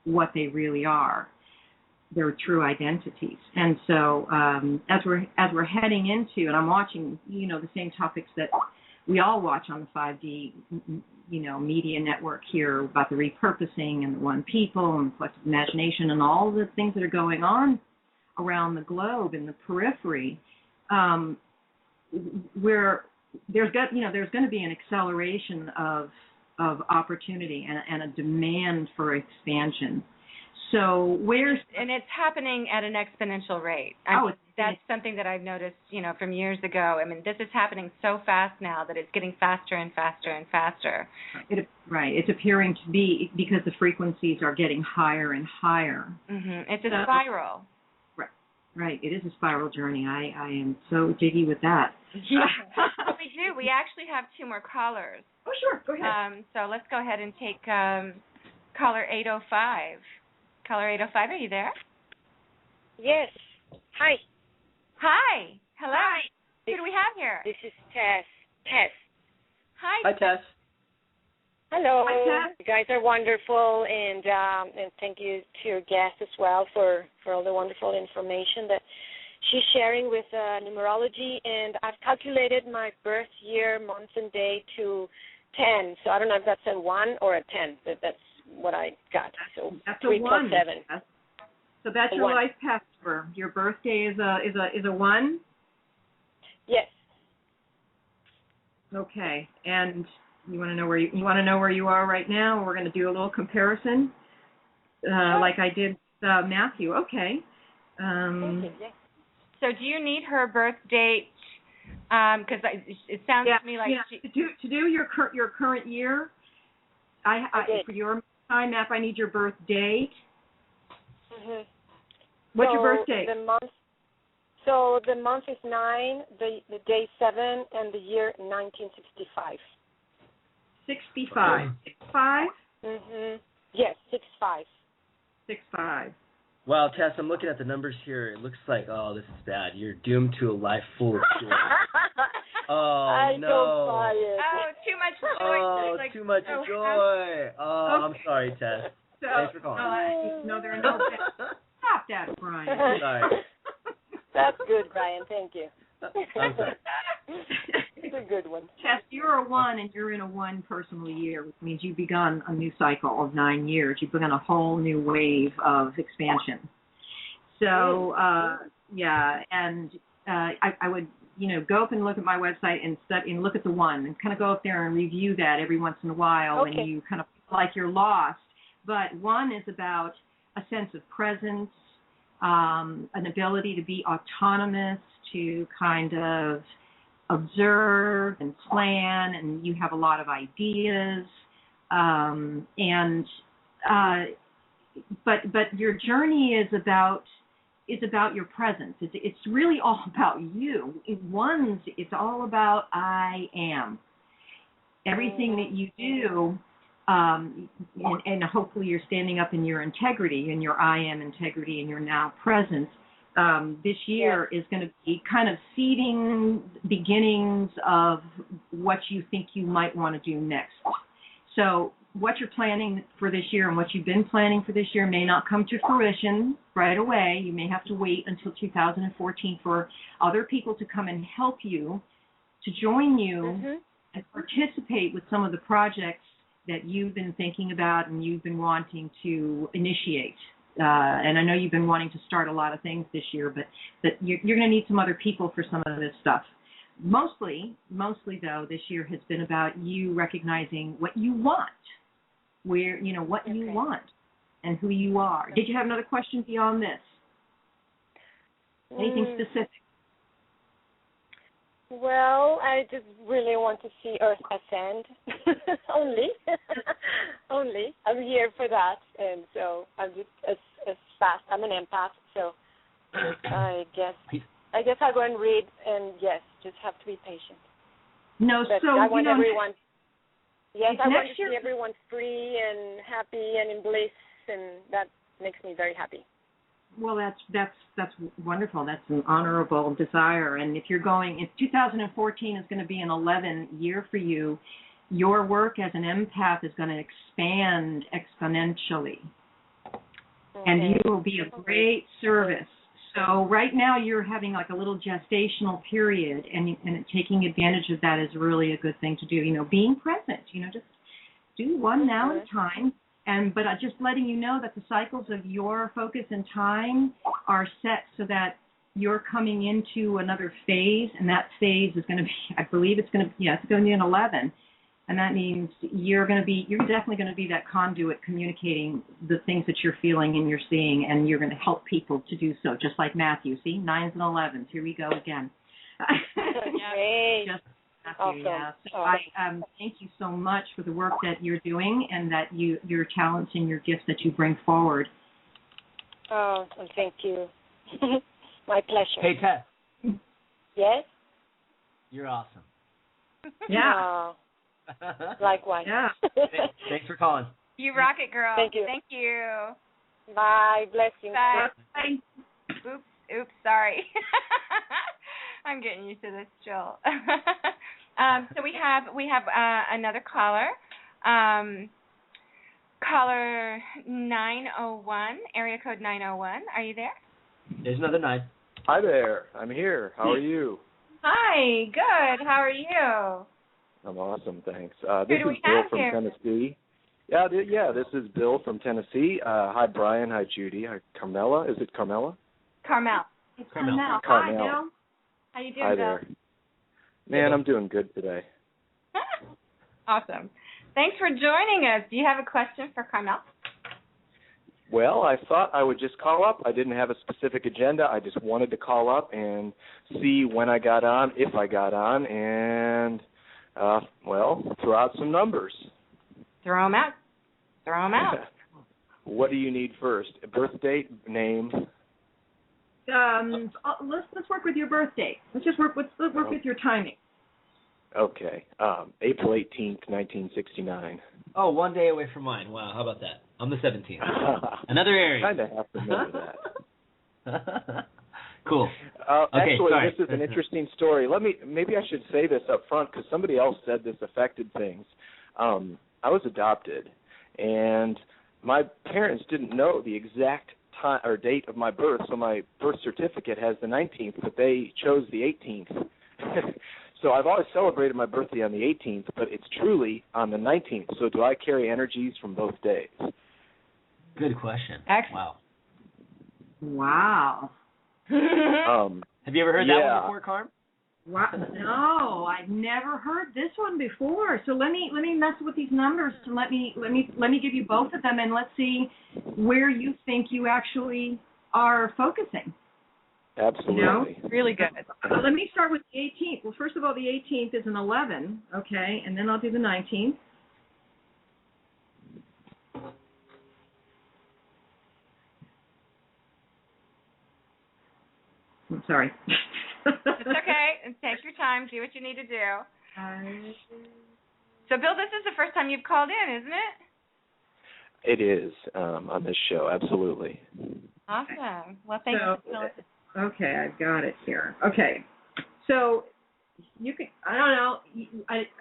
S3: what they really are, their true identities. And so as we're heading into, and I'm watching, the same topics that we all watch on the 5D, media network here, about the repurposing and the one people and the collective imagination and all the things that are going on around the globe in the periphery, where there's going to be an acceleration of opportunity and a demand for expansion. So
S1: and it's happening at an exponential rate. That's something that I've noticed, from years ago. I mean, this is happening so fast now that it's getting faster and faster and faster.
S3: Right. It's appearing to be because the frequencies are getting higher and higher.
S1: Mm-hmm. It's a spiral.
S3: Right. It is a spiral journey. I am so jiggy with that.
S1: Yeah. We do. We actually have 2 more callers.
S3: Oh, sure. Go ahead.
S1: So let's go ahead and take caller 805. Caller 805, are you there?
S6: Yes. Hi.
S1: Hi. Hello.
S6: Hi.
S1: Who do we have here?
S6: This is Tess.
S1: Hi.
S2: Hi, Tess.
S6: Hello.
S3: Hi, Tess.
S6: You guys are wonderful, and thank you to your guest as well for all the wonderful information that she's sharing with numerology. And I've calculated my birth year, month, and day to 10. So I don't know if that's a 1 or a 10, but that's what I got. So
S3: that's
S6: 3
S3: a 1.
S6: plus 7.
S3: So that's your
S6: 1.
S3: life path number. Your birthday is a 1?
S6: Yes.
S3: Okay. And you want to know where you are right now? We're going to do a little comparison, like I did Matthew. Okay.
S1: So do you need her birth date? Because it sounds to me like
S3: to do your current year. For your time map, I need your birth date.
S6: Mm-hmm.
S3: What's your birth date?
S6: So the month is 9, the day 7, and the year 1965.
S3: 65. 65?
S6: Yes, 65.
S3: 65.
S2: Wow, Tess, I'm looking at the numbers here. It looks like, this is bad. You're doomed to a life full of joy.
S6: I
S2: no.
S6: don't buy it.
S1: Oh, too much joy.
S2: Too much joy. I'm sorry, Tess. Thanks for calling.
S3: No, there are no. Stop that, Brian.
S2: Sorry.
S6: That's good, Brian. Thank you.
S2: I'm sorry.
S6: It's a good one.
S3: Tess, you're a 1, and you're in a 1 personal year, which means you've begun a new cycle of 9 years. You've begun a whole new wave of expansion. So, and I would, go up and look at my website and look at the 1 and kind of go up there and review that every once in a while when you kind of feel like you're lost. But 1 is about a sense of presence, an ability to be autonomous, to kind of observe and plan, and you have a lot of ideas, but your journey is about your presence. It's really all about you. It's all about I am. Everything that you do, and hopefully you're standing up in your integrity, in your I am integrity, and your now presence. This year is going to be kind of seeding beginnings of what you think you might want to do next. So what you're planning for this year and what you've been planning for this year may not come to fruition right away. You may have to wait until 2014 for other people to come and help you, to join you and participate with some of the projects that you've been thinking about and you've been wanting to initiate. And I know you've been wanting to start a lot of things this year, but you're going to need some other people for some of this stuff. Mostly though, this year has been about you recognizing what you want, what you want and who you are. Did you have another question beyond this? Anything specific?
S6: Well, I just really want to see Earth ascend. Only. I'm here for that, and so I'm just as fast. I'm an empath, so I guess I'll go and read, and yes, just have to be patient.
S3: No,
S6: but
S3: so
S6: I want everyone. Yes, I want to
S3: year,
S6: see everyone free and happy and in bliss, and that makes me very happy.
S3: Well, that's wonderful. That's an honorable desire. And if 2014 is going to be an 11 year for you, your work as an empath is going to expand exponentially. And you will be of great service. So right now you're having like a little gestational period, and taking advantage of that is really a good thing to do. Being present, just do one now at a time. But just letting you know that the cycles of your focus and time are set so that you're coming into another phase, and that phase is going to be, I believe it's going to be an 11. And that means you're definitely going to be that conduit communicating the things that you're feeling and you're seeing, and you're going to help people to do so, just like Matthew. See, 9s and 11s. Here we go again.
S6: Great.
S3: Just Matthew,
S6: awesome.
S3: yeah. So
S6: Awesome.
S3: I thank you so much for the work that you're doing and that your talents and your gifts that you bring forward.
S6: Oh, and thank you. My pleasure.
S2: Hey, Tess.
S6: Yes?
S2: You're awesome.
S3: Yeah.
S6: Oh, likewise.
S3: Yeah.
S2: Thanks for calling.
S1: You rock it, girl.
S6: Thank you.
S1: Thank you.
S6: Bye. Blessings.
S1: Bye.
S3: Bye.
S1: Oops, sorry. I'm getting used to this, Jill. So we have another caller. Caller 901, area code 901. Are you there?
S2: There's another 9.
S7: Hi there. I'm here. How are you?
S1: Hi, good. How are you?
S7: I'm awesome, thanks.
S1: Who
S7: This
S1: do
S7: is
S1: we
S7: Bill
S1: have
S7: from
S1: here?
S7: Tennessee. Yeah, this is Bill from Tennessee. Hi, Brian. Hi, Judy. Hi, Carmela. Is it Carmela?
S1: Carmel.
S3: It's
S2: Carmel.
S3: Carmel.
S7: Carmel.
S3: Hi, Bill.
S1: How you doing,
S7: Hi
S1: Bill?
S7: there. Man, I'm doing good today.
S1: Awesome. Thanks for joining us. Do you have a question for Carmel?
S7: Well, I thought I would just call up. I didn't have a specific agenda. I just wanted to call up and see when I got on, if I got on, and, throw out some numbers.
S1: Throw them out. Throw them out.
S7: What do you need first? A birth date, name?
S3: Let's work with your birth date. Let's work with your timing.
S7: Okay. April 18th, 1969.
S2: Oh, 1 day away from mine. Wow, how about that? I'm the 17th. Another area.
S7: Kind of have to remember that.
S2: Cool.
S7: Actually,
S2: sorry.
S7: this is an interesting story. Maybe I should say this up front because somebody else said this affected things. I was adopted, and my parents didn't know the exact time or date of my birth, so my birth certificate has the 19th, but they chose the 18th. So I've always celebrated my birthday on the 18th, but it's truly on the 19th. So do I carry energies from both days?
S2: Good question.
S1: Excellent.
S3: Wow.
S2: Have you ever heard that one before, Carm?
S3: Wow. No, I've never heard this one before. So let me mess with these numbers and let me give you both of them and let's see where you think you actually are focusing.
S7: Absolutely.
S3: You know?
S1: Really good.
S3: Let me start with the 18th. Well, first of all, the 18th is an 11, okay, and then I'll do the 19th. I'm sorry.
S1: It's okay. Take your time. Do what you need to do. So, Bill, this is the first time you've called in, isn't it?
S7: It is on this show, absolutely.
S1: Awesome. Well, thank you.
S3: Okay, I've got it here. Okay, so you can, I don't know,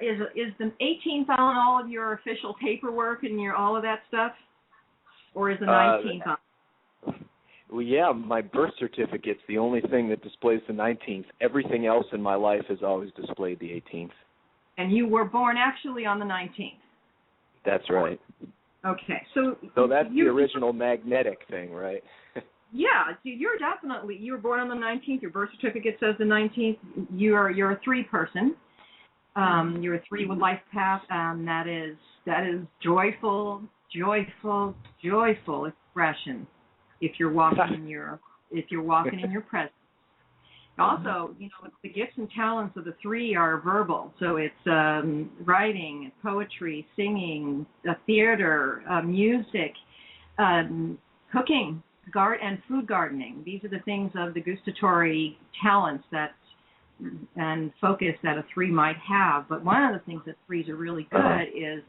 S3: is the 18th on all of your official paperwork and all of that stuff? Or is the 19th on?
S7: Well, yeah, my birth certificate's the only thing that displays the 19th. Everything else in my life has always displayed the 18th.
S3: And you were born actually on the 19th?
S7: That's right.
S3: Okay, so
S7: that's the original magnetic thing, right?
S3: Yeah, you were born on the 19th. Your birth certificate says the 19th. You're a 3 person. You're a 3 with life path. That is joyful expression. If you're walking in your presence. Also, the gifts and talents of the 3 are verbal. So it's writing, poetry, singing, theater, music, cooking. And food gardening. These are the things of the gustatory talents and focus that a 3 might have. But one of the things that 3s are really good is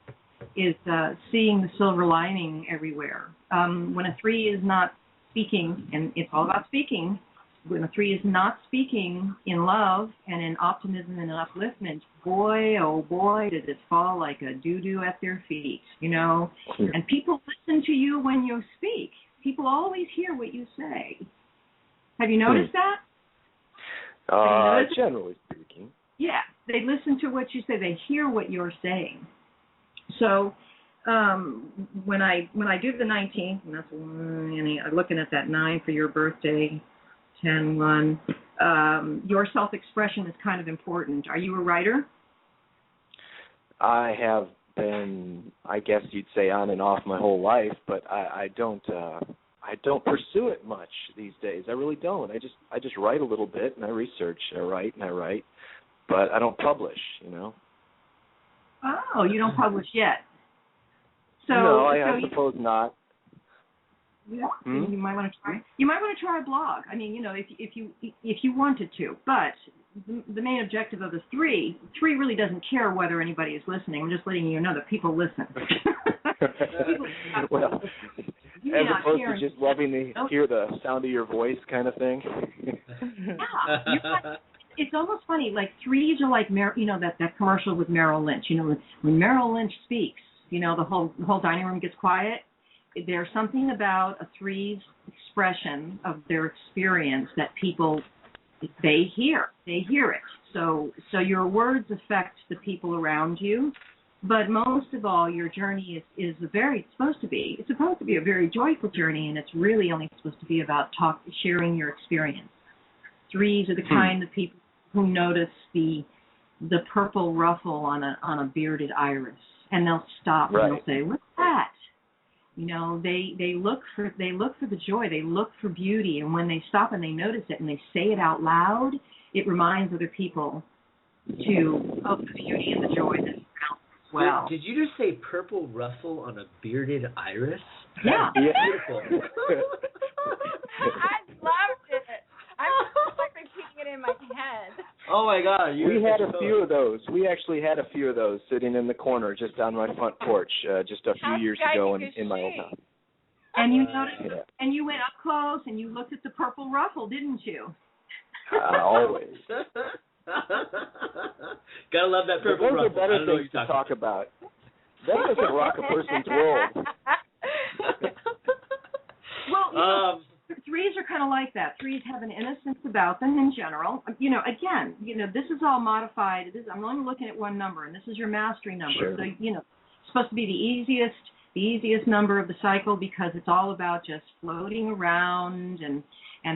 S3: seeing the silver lining everywhere. When a 3 is not speaking, and it's all about speaking, when a 3 is not speaking in love and in optimism and in upliftment, boy, oh boy, does it fall like a doo-doo at their feet, And people listen to you when you speak. People always hear what you say. Have you noticed that?
S7: Generally speaking.
S3: Yeah, they listen to what you say. They hear what you're saying. So when I do the 19th, and that's I'm looking at that 9 for your birthday, 10-1, your self-expression is kind of important. Are you a writer?
S7: I have been, I guess you'd say, on and off my whole life, but I don't pursue it much these days. I really don't. I just write a little bit and I research. I write, but I don't publish.
S3: Oh, you don't publish yet. So
S7: no, I suppose not.
S3: Yeah, you might want to try. You might want to try a blog. I mean, if you wanted to, but the main objective of the three really doesn't care whether anybody is listening. I'm just letting you know that people listen.
S7: Well, as opposed to just loving to hear the sound of your voice, kind of thing.
S3: Yeah, it's almost funny. Like threes are like that commercial with Merrill Lynch. When Merrill Lynch speaks, the whole dining room gets quiet. There's something about a three's expression of their experience that people, they hear it. So your words affect the people around you, but most of all, your journey is supposed to be a very joyful journey, and it's really only supposed to be about sharing your experience. Threes are the kind of people who notice the purple ruffle on a bearded iris, and they'll stop and they'll say, "What's that?" They look for the joy, they look for beauty, and when they stop and they notice it and they say it out loud, it reminds other people of the beauty and the joy that's around as well.
S2: Did you just say purple ruffle on a bearded iris?
S3: Yeah.
S2: That's beautiful.
S1: I loved it. I'm like repeating it in my head.
S2: Oh my God!
S7: We had a few of those. We actually had a few of those sitting in the corner just on my front porch just a few years ago in my old house.
S3: And you noticed, and you went up close and you looked at the purple ruffle, didn't you?
S7: Always.
S2: Gotta love that purple ruffle.
S7: Those are better things to talk about. That doesn't rock a person's world.
S3: Well, threes are kind of like that. Threes have an innocence about them in general. Again, this is all modified. I'm only looking at one number, and this is your mastery number.
S7: Sure.
S3: So, it's supposed to be the easiest number of the cycle because it's all about just floating around and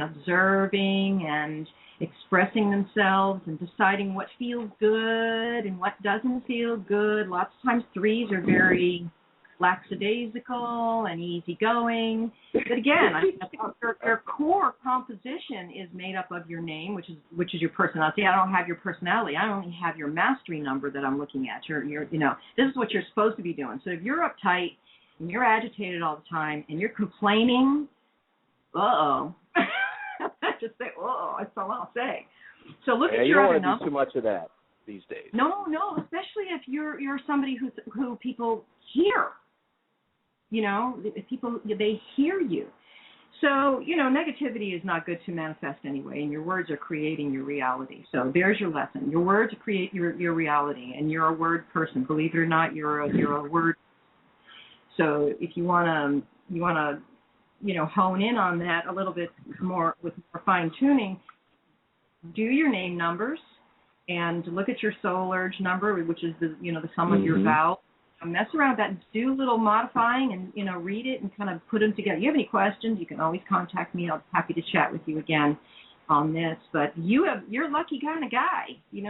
S3: observing and expressing themselves and deciding what feels good and what doesn't feel good. Lots of times threes are very lackadaisical and easygoing. But again, your core composition is made up of your name, which is your personality. I don't have your personality. I only have your mastery number that I'm looking at. This is what you're supposed to be doing. So if you're uptight and you're agitated all the time and you're complaining, just say, that's all I'll say. So look at your other number.
S7: You don't want to do too much of that these days.
S3: No, especially if you're somebody who people hear. People, they hear you. So, negativity is not good to manifest anyway, and your words are creating your reality. So there's your lesson. Your words create your reality, and you're a word person. Believe it or not, you're a word. So if you wanna hone in on that a little bit more with more fine tuning, do your name numbers and look at your soul urge number, which is the sum of your vowels. Mess around with that and do a little modifying and read it and kind of put them together. If you have any questions, you can always contact me. I'll be happy to chat with you again on this. But you're a lucky kind of guy. You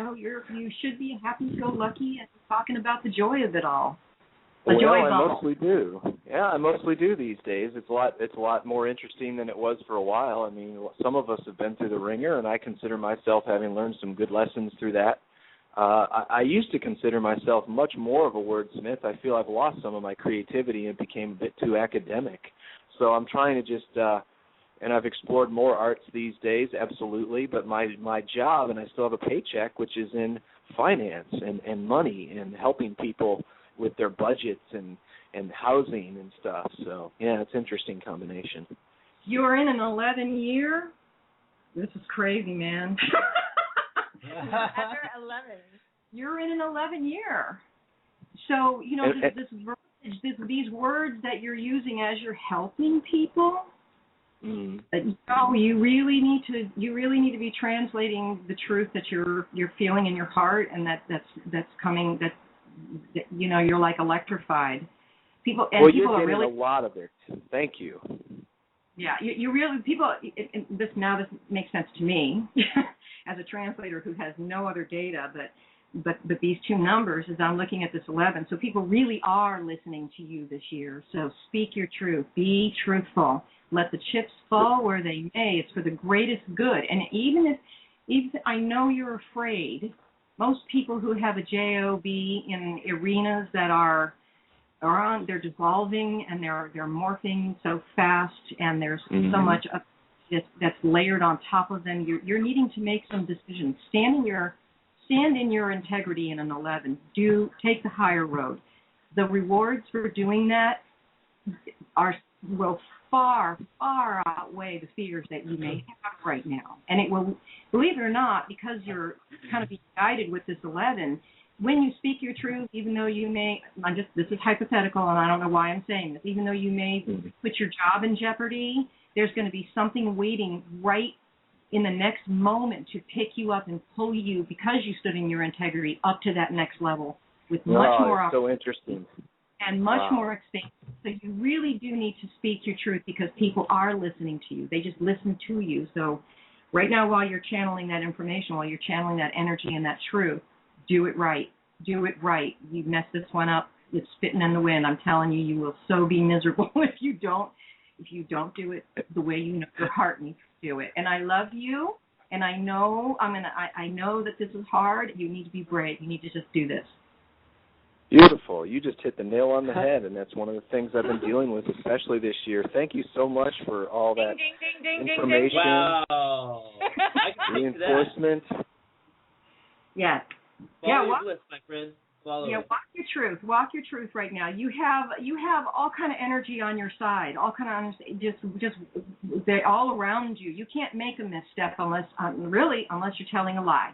S3: should be happy-go-lucky and talking about the joy of it all.
S7: I mostly do. Yeah, I mostly do these days. It's a lot more interesting than it was for a while. I mean, some of us have been through the ringer, and I consider myself having learned some good lessons through that. I used to consider myself much more of a wordsmith. I feel I've lost some of my creativity and became a bit too academic. So I'm trying to just, and I've explored more arts these days, absolutely, but my job, and I still have a paycheck, which is in finance and money and helping people with their budgets and housing and stuff. So, yeah, it's an interesting combination.
S3: You're in an 11-year? This is crazy, man.
S1: After 11.
S3: You're in an 11-year. So, these words that you're using as you're helping people, you really need to be translating the truth that you're feeling in your heart, and that's coming. That you're like electrified. People
S7: you're
S3: are really
S7: a lot of it. Thank you.
S3: Yeah, you really people. This makes sense to me as a translator who has no other data, but but these two numbers, as I'm looking at this 11, so people really are listening to you this year. So speak your truth. Be truthful. Let the chips fall where they may. It's for the greatest good. And even I know you're afraid, most people who have a job in arenas that are on, they're dissolving and they're morphing so fast, and there's so much that's layered on top of them. You're needing to make some decisions. Stand in your integrity in an 11. Take the higher road. The rewards for doing that will far, far outweigh the fears that you may have right now. And it will, believe it or not, because you're kind of being guided with this 11, when you speak your truth, even though you may, this is hypothetical and I don't know why I'm saying this, even though you may put your job in jeopardy, there's going to be something waiting right in the next moment to pick you up and pull you, because you stood in your integrity, up to that next level with much more
S7: so interesting.
S3: And much more expansion. So you really do need to speak your truth, because people are listening to you. They just listen to you. So right now, while you're channeling that information, while you're channeling that energy and that truth, do it right. Do it right. You messed this one up. It's spitting in the wind. I'm telling you, you will so be miserable if you don't do it the way you know your heart needs to do it. And I love you, and I know I know that this is hard. You need to be brave. You need to just do this.
S7: Beautiful. You just hit the nail on the head, and that's one of the things I've been dealing with, especially this year. Thank you so much for all that information,
S2: wow.
S3: reinforcement. Yeah.
S2: Follow your bliss, my friend. Follow it.
S3: Walk your truth. Walk your truth right now. You have all kind of energy on your side. All kind of just they're all around you. You can't make a misstep unless you're telling a lie.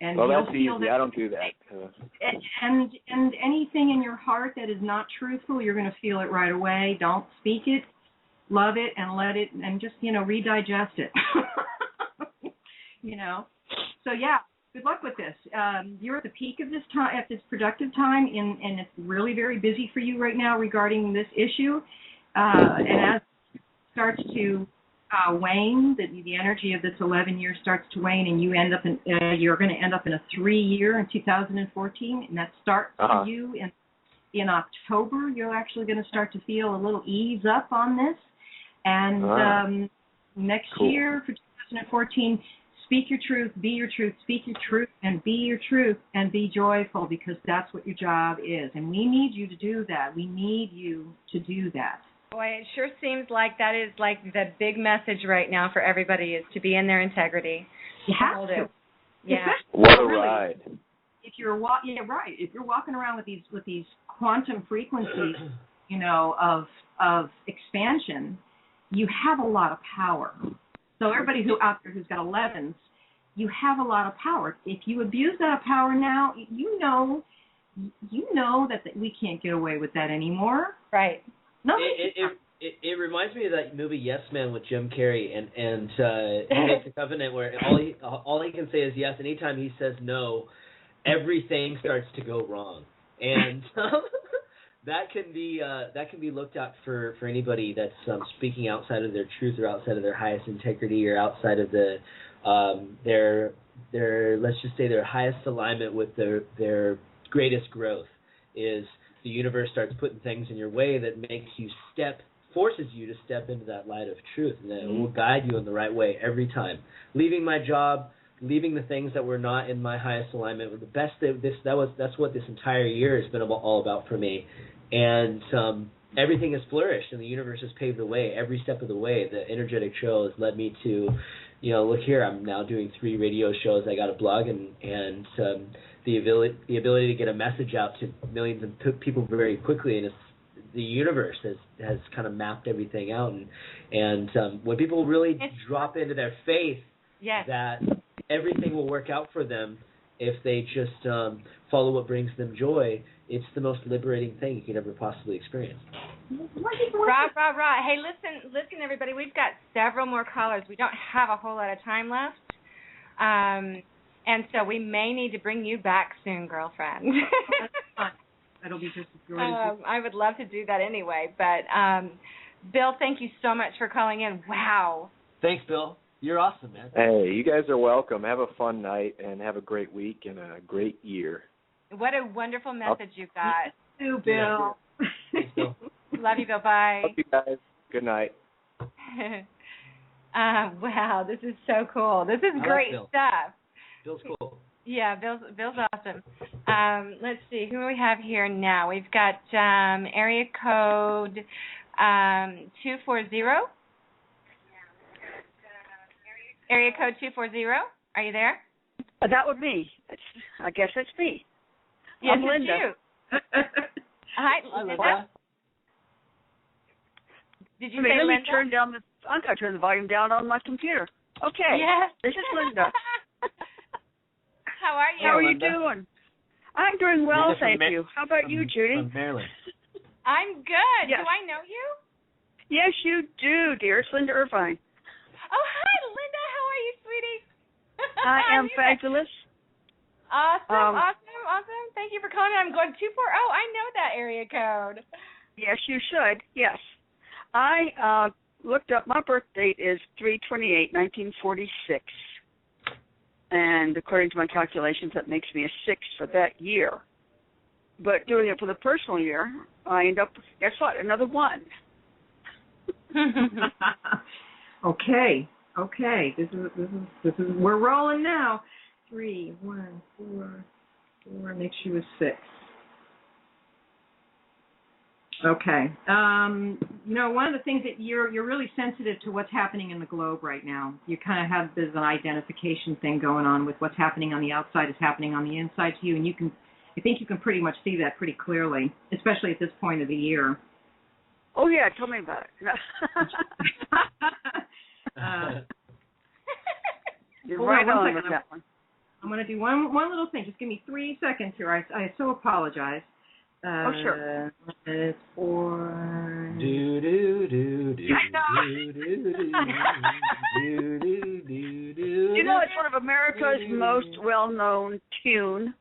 S3: And
S7: that's easy. I don't do that.
S3: And anything in your heart that is not truthful, you're going to feel it right away. Don't speak it, love it, and let it, and just redigest it. So good luck with this. You're at the peak of this time, at this productive time, and it's really very busy for you right now regarding this issue. And as it starts to wane, the energy of this 11 years starts to wane, and you're going to end up in a 3-year in 2014, and that starts for you in October. You're actually going to start to feel a little ease up on this, and next year for 2014, speak your truth, be your truth, speak your truth, and be your truth, and be joyful, because that's what your job is, and we need you to do that. We need you to do that.
S1: Boy, it sure seems like that is like the big message right now for everybody, is to be in their integrity.
S3: You have to.
S1: Yeah.
S7: What a ride.
S3: If you're If you're walking around with these quantum frequencies, of expansion, you have a lot of power. So everybody out there who's got 11s, you have a lot of power. If you abuse that power now, you know that we can't get away with that anymore.
S1: Right.
S3: No.
S2: It reminds me of that movie Yes Man with Jim Carrey, and he makes a covenant where all he can say is yes. Anytime he says no, everything starts to go wrong, and that can be looked at for anybody that's speaking outside of their truth, or outside of their highest integrity, or outside of their let's just say their highest alignment with their greatest growth. Is the universe starts putting things in your way that forces you to step into that light of truth, and that will guide you in the right way every time. Leaving my job, leaving the things that were not in my highest alignment were the best. That's what this entire year has been all about for me, and everything has flourished, and the universe has paved the way every step of the way. The energetic trail has led me to, look here, I'm now doing 3 radio shows. I got a blog, and the ability to get a message out to millions of people very quickly, and the universe has kind of mapped everything out, and when people really drop into their faith that everything will work out for them if they just follow what brings them joy, it's the most liberating thing you could ever possibly experience.
S1: Rah, rah, rah. Hey, listen, everybody. We've got several more callers. We don't have a whole lot of time left. And so we may need to bring you back soon, girlfriend.
S3: That'll be just great.
S1: I would love to do that anyway. But, Bill, thank you so much for calling in. Wow.
S2: Thanks, Bill. You're awesome, man.
S7: Hey, you guys are welcome. Have a fun night and have a great week and a great year.
S1: What a wonderful message you got.
S3: You too, Bill.
S2: Thanks, Bill.
S1: Love you, Bill. Bye.
S7: Love you guys. Good night.
S1: Wow, this is so cool. This is great
S2: Bill.
S1: stuff.
S2: Bill's cool.
S1: Yeah, Bill's awesome. Let's see, who do we have here now? We've got area code 240. Area code 240. Are you there?
S8: That would be. I guess it's me.
S1: Yes,
S8: I'm Linda.
S1: It's you. Hi, Linda. Did you say
S8: let
S1: Linda?
S8: me turn down I'm going to turn the volume down on my computer. Okay.
S1: Yes.
S8: This is Linda.
S1: How are you?
S8: How are you
S2: Linda.
S8: doing? I'm doing well,
S2: Linda from
S8: thank you. How about you, Judy?
S2: From Maryland.
S1: I'm good.
S8: Yes.
S1: Do I know you?
S8: Yes, you do, dear. It's Linda Irvine.
S1: Oh, hi, Linda. How are you, sweetie?
S8: I am fabulous.
S1: Awesome. Thank you for calling. I'm going 240. I know that area code.
S8: Yes, you should. Yes. I looked up, my birth date is 3/28/1946. And according to my calculations, that makes me a 6 for that year. But doing it for the personal year, I end up, guess what, another 1.
S3: Okay. This is we're rolling now. 3, 1, 4, 4 makes you a 6. Okay. One of the things that you're really sensitive to what's happening in the globe right now. You kind of have there's an identification thing going on with what's happening on the outside is happening on the inside to you, and I think you can pretty much see that pretty clearly, especially at this point of the year.
S8: Oh, yeah, tell me about it. You're right on with that one.
S3: I'm going to do one little thing. Just give me 3 seconds here. I so apologize.
S8: Oh, sure.
S3: It's for...
S2: Do do do do.
S8: I know. You know, it's one of America's most well-known tune.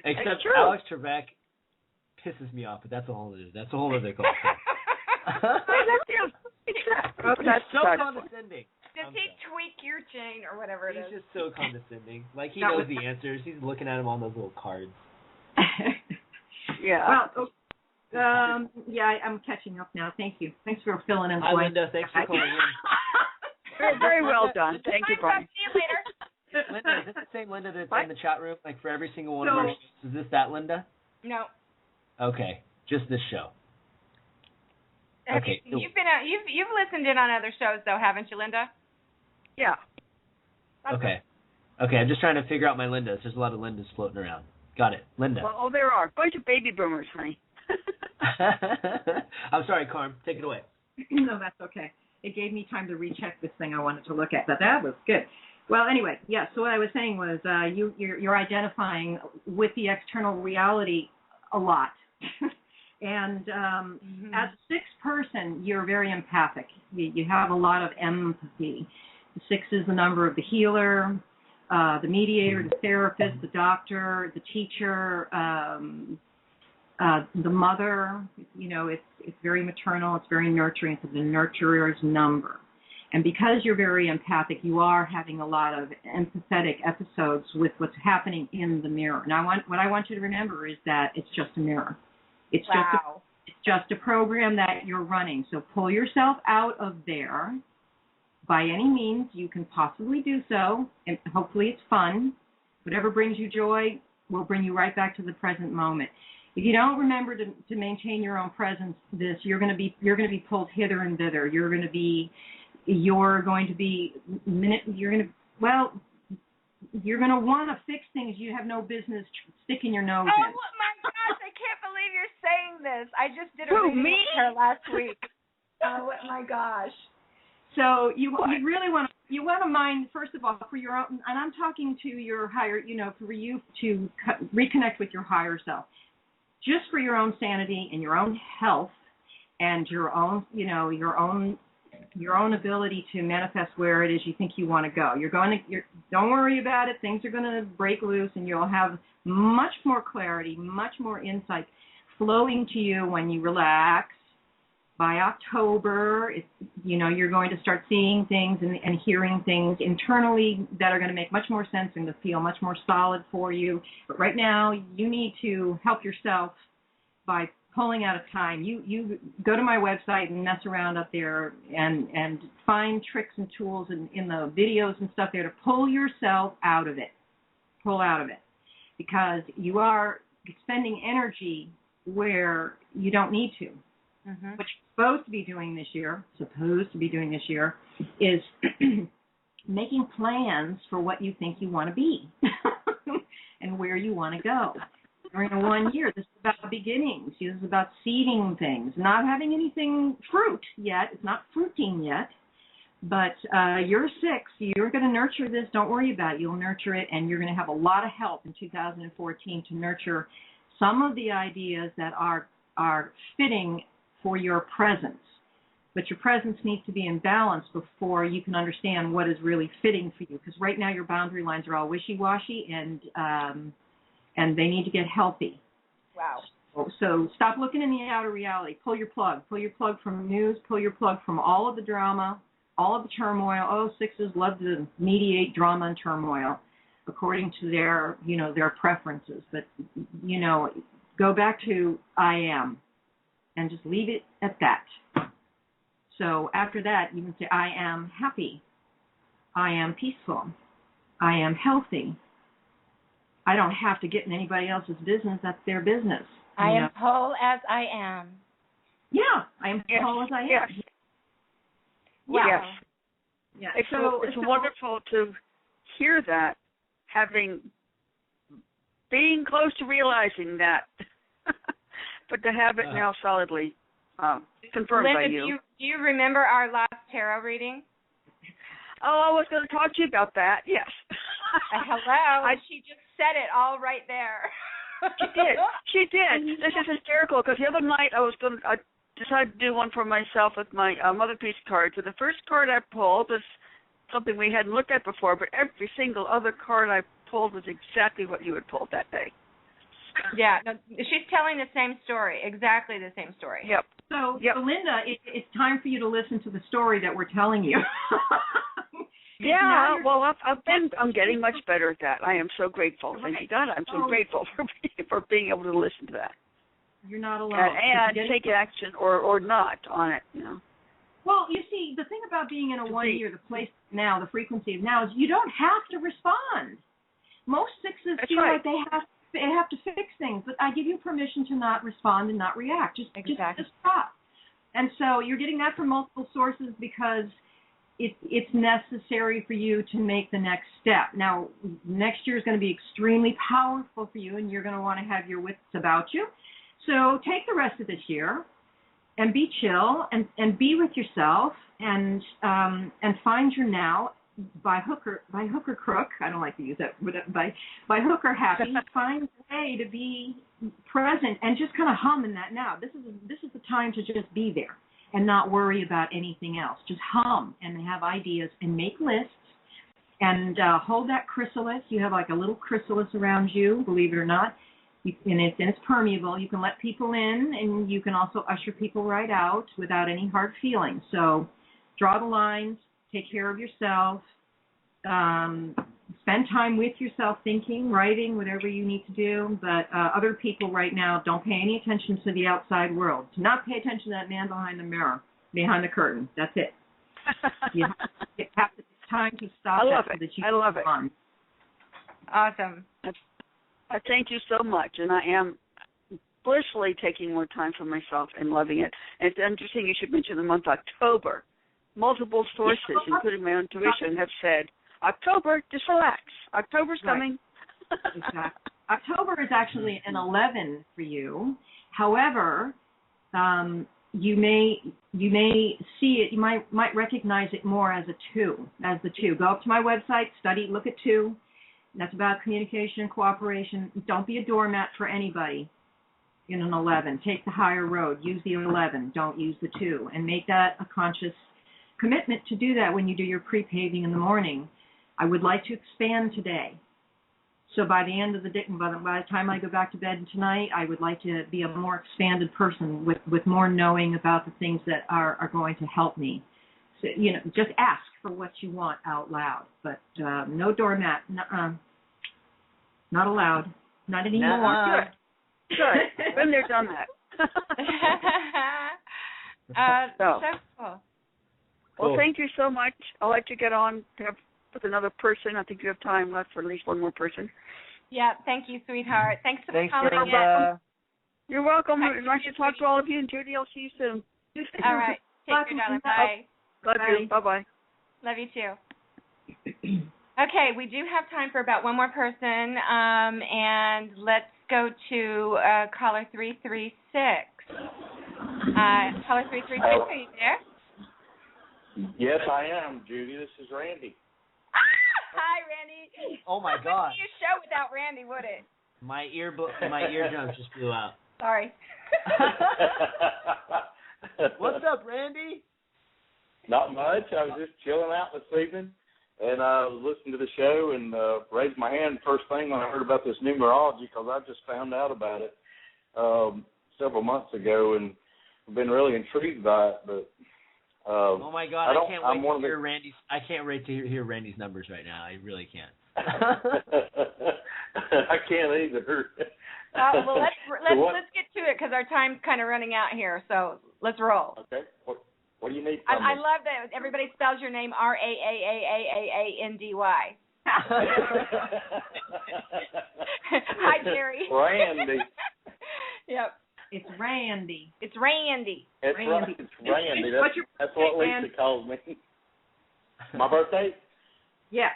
S2: Except Alex Trebek pisses me off, but that's a whole other call. That's so condescending.
S1: Does he tweak your chain or whatever it is?
S2: He's just so condescending. Like, he knows the answers. He's looking at him on those little cards.
S8: Yeah.
S3: Well, I'm catching up now. Thank you. Thanks for filling in.
S2: Hi, Linda. Thanks for calling in.
S8: Very, very well done. Thank you, Brian.
S1: See you later.
S2: Linda, is this the same Linda that's in the chat room, like for every single one of our shows? Is this that Linda?
S1: No.
S2: Okay, just this show. Okay.
S1: You've listened in on other shows though, haven't you, Linda?
S8: Yeah.
S2: Okay, I'm just trying to figure out my Lindas. There's a lot of Lindas floating around. Got it, Linda.
S8: Well, there are. Bunch of baby boomers, honey.
S2: I'm sorry, Carm. Take it away.
S3: No, that's okay. It gave me time to recheck this thing I wanted to look at, but that was good. Well, anyway, yeah, so what I was saying was you're identifying with the external reality a lot. And as a 6 person, you're very empathic. You have a lot of empathy. The 6 is the number of the healer, the mediator, the therapist, the doctor, the teacher, the mother. It's very maternal. It's very nurturing. It's the nurturer's number. And because you're very empathic, you are having a lot of empathetic episodes with what's happening in the mirror. And what I want you to remember is that it's just a mirror. It's just a program that you're running. So pull yourself out of there by any means you can possibly do so, and hopefully it's fun. Whatever brings you joy will bring you right back to the present moment. If you don't remember to maintain your own presence, you're going to be pulled hither and thither. You're going to want to fix things you have no business sticking your nose in.
S1: Oh my gosh, I can't believe you're saying this. I just did a reading with her last week. Oh my gosh.
S3: So you really want to mind, first of all, for your own, and I'm talking to your higher, for you to reconnect with your higher self, just for your own sanity and your own health and your own, your own ability to manifest where it is you think you want to go. Don't worry about it. Things are going to break loose, and you'll have much more clarity, much more insight flowing to you when you relax, by October, you're going to start seeing things and hearing things internally that are going to make much more sense and to feel much more solid for you. But right now, you need to help yourself by pulling out a time. You go to my website and mess around up there and find tricks and tools in the videos and stuff there to pull yourself out of it. Pull out of it. Because you are spending energy where you don't need to. Mm-hmm. What you're supposed to be doing this year is making plans for what you think you want to be and where you want to go. During a 1 year, this is about beginnings. This is about seeding things, not having anything fruit yet. It's not fruiting yet. But you're 6. You're going to nurture this. Don't worry about it. You'll nurture it, and you're going to have a lot of help in 2014 to nurture some of the ideas that are fitting for your presence. But your presence needs to be in balance before you can understand what is really fitting for you. Because right now your boundary lines are all wishy-washy, and they need to get healthy.
S1: Wow.
S3: So stop looking in the outer reality. Pull your plug. Pull your plug from news. Pull your plug from all of the drama, all of the turmoil. Oh, 6s love to mediate drama and turmoil according to their preferences. But, go back to I am and just leave it at that. So after that, you can say, I am happy. I am peaceful. I am healthy. I don't have to get in anybody else's business. That's their business.
S1: I am whole as I am.
S3: Yeah, I am whole as I am.
S8: Yes.
S1: Wow.
S8: Yes.
S3: Yeah.
S8: It's wonderful to hear that, being close to realizing that, but to have it now solidly confirmed
S1: Linda,
S8: by you.
S1: Do you remember our last tarot reading?
S8: Oh, I was going to talk to you about that. Yes.
S1: Hello. She just said it all right there.
S8: She did. This is hysterical because the other night I decided to do one for myself with my Mother Peace cards. And the first card I pulled was something we hadn't looked at before, but every single other card I pulled was exactly what you had pulled that day.
S1: Yeah, no, she's telling the same story, exactly the same story.
S8: Yep.
S3: So Linda, it's time for you to listen to the story that we're telling you.
S8: Yeah, well, I'm getting much better at that. I am so grateful. Thank you, God. I'm so grateful for being able to listen to that.
S3: You're not alone.
S8: And take action or not on it,
S3: Well, you see, the thing about being in a 1 year, the place now, the frequency of now, is you don't have to respond. Most 6s feel like they have to fix things, but I give you permission to not respond and not react. Just stop. And so you're getting that from multiple sources because it's necessary for you to make the next step. Now, next year is going to be extremely powerful for you, and you're going to want to have your wits about you. So take the rest of this year and be chill and be with yourself and find your now by hook or crook. I don't like to use that, but by hook or happy. Find a way to be present and just kind of hum in that now. This is the time to just be there and not worry about anything else. Just hum and have ideas and make lists and hold that chrysalis. You have like a little chrysalis around you, believe it or not. And it's permeable. You can let people in, and you can also usher people right out without any hard feelings. So draw the lines, take care of yourself, spend time with yourself thinking, writing, whatever you need to do. But other people right now, don't pay any attention to the outside world. Do not pay attention to that man behind the mirror, behind the curtain. That's it. It's time to stop.
S8: I love it. I love it.
S1: Awesome.
S8: I thank you so much, and I am blissfully taking more time for myself and loving it. And it's interesting you should mention the month October. Multiple sources, including my own intuition, have said, October, just relax. October's coming.
S3: Exactly. October is actually an 11 for you. However, you may see it. You might recognize it more as the 2. Go up to my website, study, look at 2. That's about communication and cooperation. Don't be a doormat for anybody in an 11. Take the higher road. Use the 11. Don't use the 2. And make that a conscious commitment to do that when you do your pre-paving in the morning. I would like to expand today. So by the end of the day, by the time I go back to bed tonight, I would like to be a more expanded person with more knowing about the things that are going to help me. So, just ask for what you want out loud, but no doormat, not allowed, not anymore.
S8: Nuh-uh. Good. Been there, done that.
S1: So cool.
S8: Well, thank you so much. I'd like to get on with another person. I think you have time left for at least one more person.
S1: Yeah, thank you, sweetheart. Thanks for calling
S2: Brenda.
S1: in.
S8: You're welcome. Nice to talk to all of you, and Judy, I'll see you soon.
S1: All right. Take care, darling. Bye.
S8: Love you. Bye-bye.
S1: Love you, too. Okay, we do have time for about one more person, and let's go to caller 336. Caller 336, are you there?
S9: Yes, I am, Judy. This is Randy.
S1: Hi, Randy.
S2: Oh my God.
S1: Wouldn't be a show without Randy, would it?
S2: My eardrums just blew out.
S1: Sorry.
S2: What's up, Randy?
S9: Not much. I was just chilling out this evening, and I was listening to the show and raised my hand first thing when I heard about this numerology, because I just found out about it several months ago, and I've been really intrigued by it. But
S2: oh my God, I can't wait to hear
S9: Randy's.
S2: I can't wait to hear Randy's numbers right now. I really can't.
S9: I can't either.
S1: Well, let's get to it, because our time's kind of running out here. So let's roll.
S9: Okay. What do you need from me?
S1: I love that everybody spells your name Randy. Hi, Jerry.
S9: Randy.
S1: Yep.
S3: It's Randy.
S1: It's Randy.
S9: It's Randy. It's Randy. That's what Lisa calls me. My birthday?
S3: Yeah.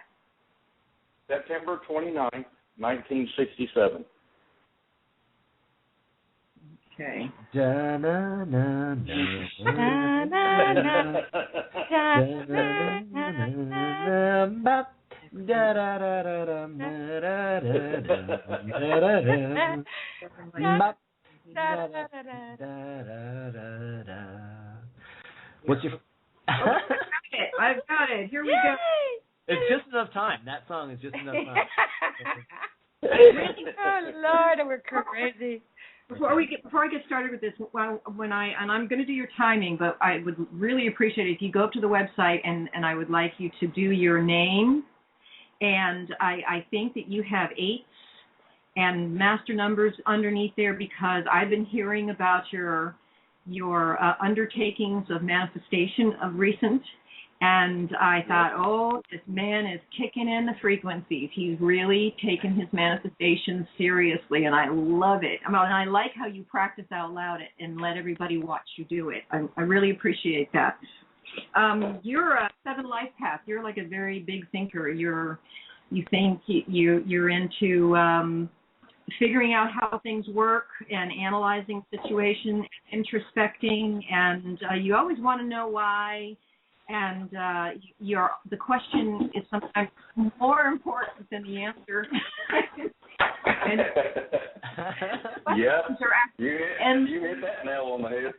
S9: September 29th, 1967.
S3: Okay.
S2: Da na na na na na da da da da da What's your?
S3: I've got it. Here we go.
S2: It's just enough time. That song is just enough time.
S1: Oh Lord, we're crazy.
S3: Before I get started with this, I'm going to do your timing, but I would really appreciate it if you go up to the website and I would like you to do your name, and I think that you have 8s and master numbers underneath there, because I've been hearing about your undertakings of manifestation of recent. And I thought, oh, this man is kicking in the frequencies. He's really taken his manifestations seriously, and I love it. I like how you practice out loud and let everybody watch you do it. I really appreciate that. You're a 7 life path. You're like a very big thinker. You're into figuring out how things work and analyzing situations, introspecting, and you always want to know why. And the question is sometimes more important than the answer.
S9: Yeah, you hit that nail on the head.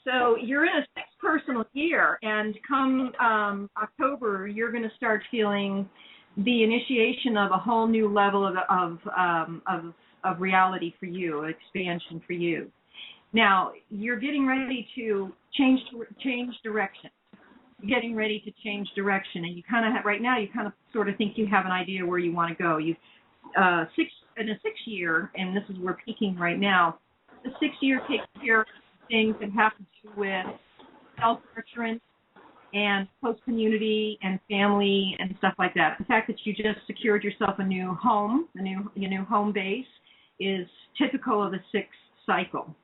S3: So you're in a 6 personal year, and come October, you're going to start feeling the initiation of a whole new level of reality for you, expansion for you. Now, you're getting ready to change direction. You're getting ready to change direction, and you kind of have, right now, you kind of sort of think you have an idea where you want to go. In a 6 year, and this is we're peaking right now, the 6 year takes care of things that have to do with self-nurturance and close community and family and stuff like that. The fact that you just secured yourself a new home, your new home base, is typical of the 6th cycle.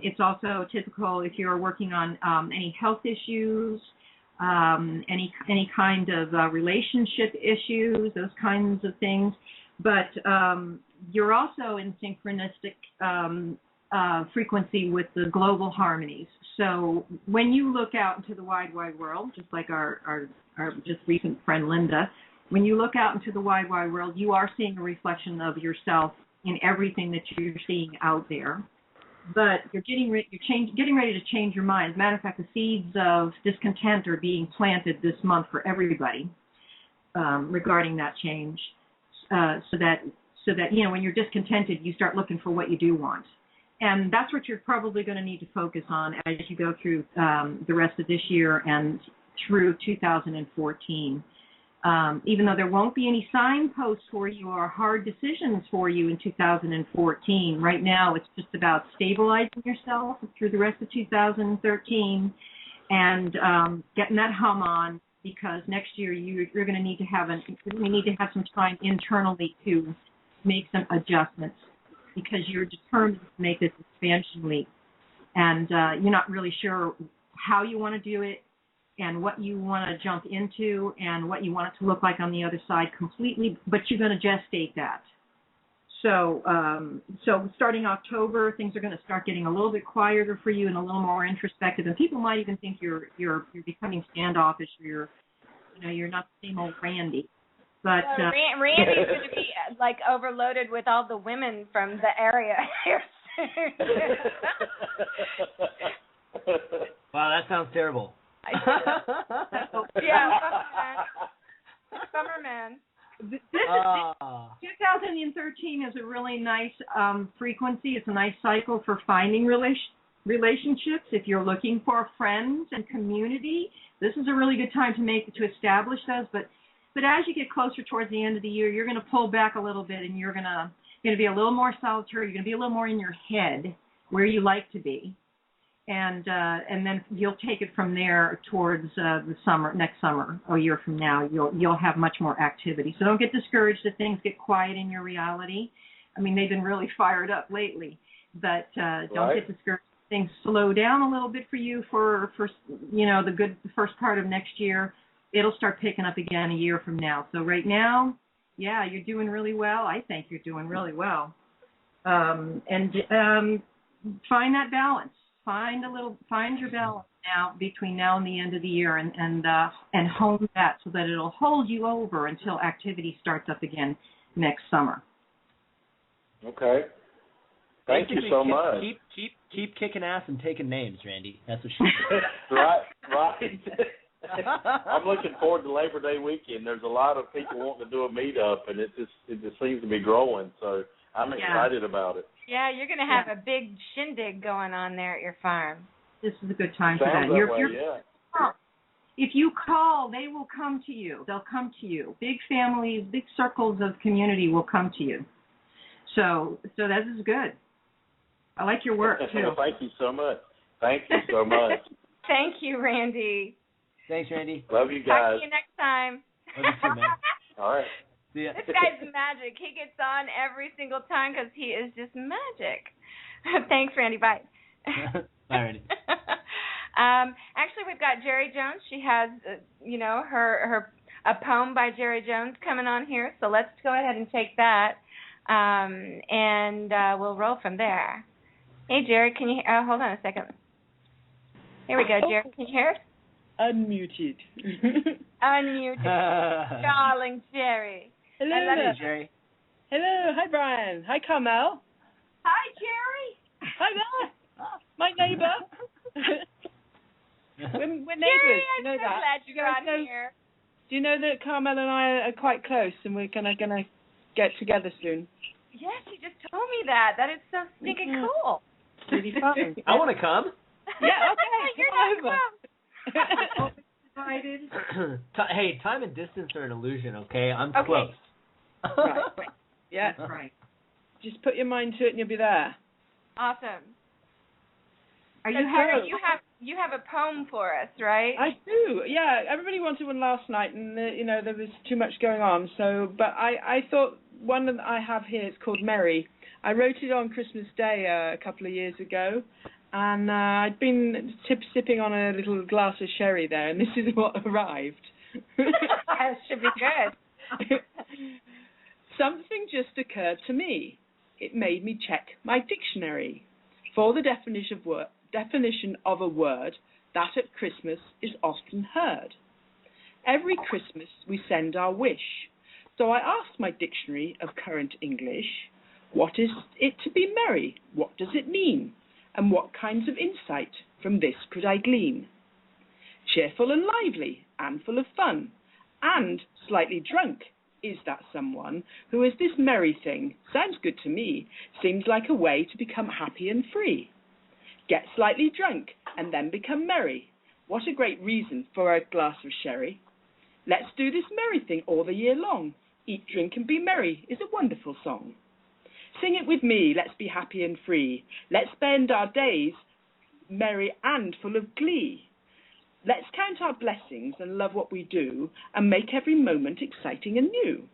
S3: It's also typical if you're working on any health issues, any kind of relationship issues, those kinds of things. But you're also in synchronistic frequency with the global harmonies. So when you look out into the wide world, just like our just recent friend Linda, when you look out into the wide world, you are seeing a reflection of yourself in everything that you're seeing out there. But you're getting ready to change your mind. As a matter of fact, the seeds of discontent are being planted this month for everybody. regarding that change, so that when you're discontented, you start looking for what you do want. And that's what you're probably going to need to focus on as you go through the rest of this year and through 2014. Even though there won't be any signposts for you or hard decisions for you in 2014, right now it's just about stabilizing yourself through the rest of 2013 and getting that hum on, because next year you're going to need to have some time internally to make some adjustments, because you're determined to make this expansion leap, and you're not really sure how you want to do it and what you want to jump into and what you want it to look like on the other side completely, but you're going to gestate that. So starting October, things are going to start getting a little bit quieter for you and a little more introspective, and people might even think you're becoming standoffish, or you're not the same old Randy. But
S1: Randy's going to be like overloaded with all the women from the area here soon.
S2: Wow, that sounds terrible.
S1: Yeah, Summer Man.
S3: This 2013 is a really nice frequency. It's a nice cycle for finding relationships. If you're looking for friends and community, this is a really good time to establish those. But as you get closer towards the end of the year, you're going to pull back a little bit, and you're going to be a little more solitary. You're going to be a little more in your head where you like to be, and then you'll take it from there towards next summer, a year from now. You'll have much more activity. So don't get discouraged if things get quiet in your reality. I mean, they've been really fired up lately, but don't get discouraged. Things slow down a little bit for you for the first part of next year. It'll start picking up again a year from now. So right now, yeah, you're doing really well. I think you're doing really well. And find that balance. Find your balance now between now and the end of the year, and hone that so that it'll hold you over until activity starts up again next summer.
S9: Okay. Thank you so much.
S2: Keep kicking ass and taking names, Randy. That's what she said.
S9: Right. I'm looking forward to Labor Day weekend. There's a lot of people wanting to do a meetup, and it just seems to be growing. So I'm excited about it.
S1: Yeah, you're going to have a big shindig going on there at your farm.
S3: This is a good time for
S9: that.
S3: If you call, they will come to you. They'll come to you. Big families, big circles of community will come to you. So that is good. I like your work, too.
S9: Thank you so much. Thank you so much.
S1: Thank you, Randy.
S2: Thanks, Randy.
S9: Love you guys.
S1: Talk to you next time.
S2: Love you too, man.
S9: All right.
S2: See ya.
S1: This guy's magic. He gets on every single time because he is just magic. Thanks, Randy. Bye.
S2: Bye, Randy.
S1: Actually, we've got Jerry Jones. She has, a poem by Jerry Jones coming on here. So let's go ahead and take that, and we'll roll from there. Hey, Jerry, can you hold on a second? Here we go, Jerry. Can you hear us?
S10: Unmuted.
S1: Unmuted. Darling Jerry.
S10: Hello.
S2: Hey, Jerry.
S10: Hello. Hi, Brian. Hi, Carmel.
S3: Hi, Jerry.
S10: Hi there. My neighbor. We're neighbors.
S1: Jerry, I'm
S10: you know
S1: so
S10: that.
S1: glad you're on here.
S10: Do you know that Carmel and I are quite close, and we're gonna get together soon?
S1: Yes, you just told me that. That is so stinking cool.
S10: It's really fun.
S2: I want to come.
S10: Yeah, okay.
S1: You're not
S3: Excited.
S2: Hey, time and distance are an illusion, okay? I'm
S1: Okay.
S2: close.
S10: Right. Yeah.
S3: That's right.
S10: Just put your mind to it, and you'll be there.
S1: Awesome.
S3: Jerry,
S1: you have a poem for us, right?
S10: I do. Yeah, everybody wanted one last night, and there was too much going on. So, but I thought one that I have here is called Merry. I wrote it on Christmas Day a couple of years ago, and I'd been sipping on a little glass of sherry there, and this is what arrived.
S1: That should be good.
S10: Something just occurred to me. It made me check my dictionary for the definition of a word that at Christmas is often heard. Every Christmas we send our wish. So I asked my dictionary of current English, what is it to be merry? What does it mean? And what kinds of insight from this could I glean? Cheerful and lively, and full of fun, and slightly drunk. Is that someone? Who is this merry thing? Sounds good to me. Seems like a way to become happy and free. Get slightly drunk and then become merry. What a great reason for a glass of sherry. Let's do this merry thing all the year long. Eat, drink and be merry is a wonderful song. Sing it with me, let's be happy and free. Let's spend our days merry and full of glee. Let's count our blessings and love what we do and make every moment exciting and new.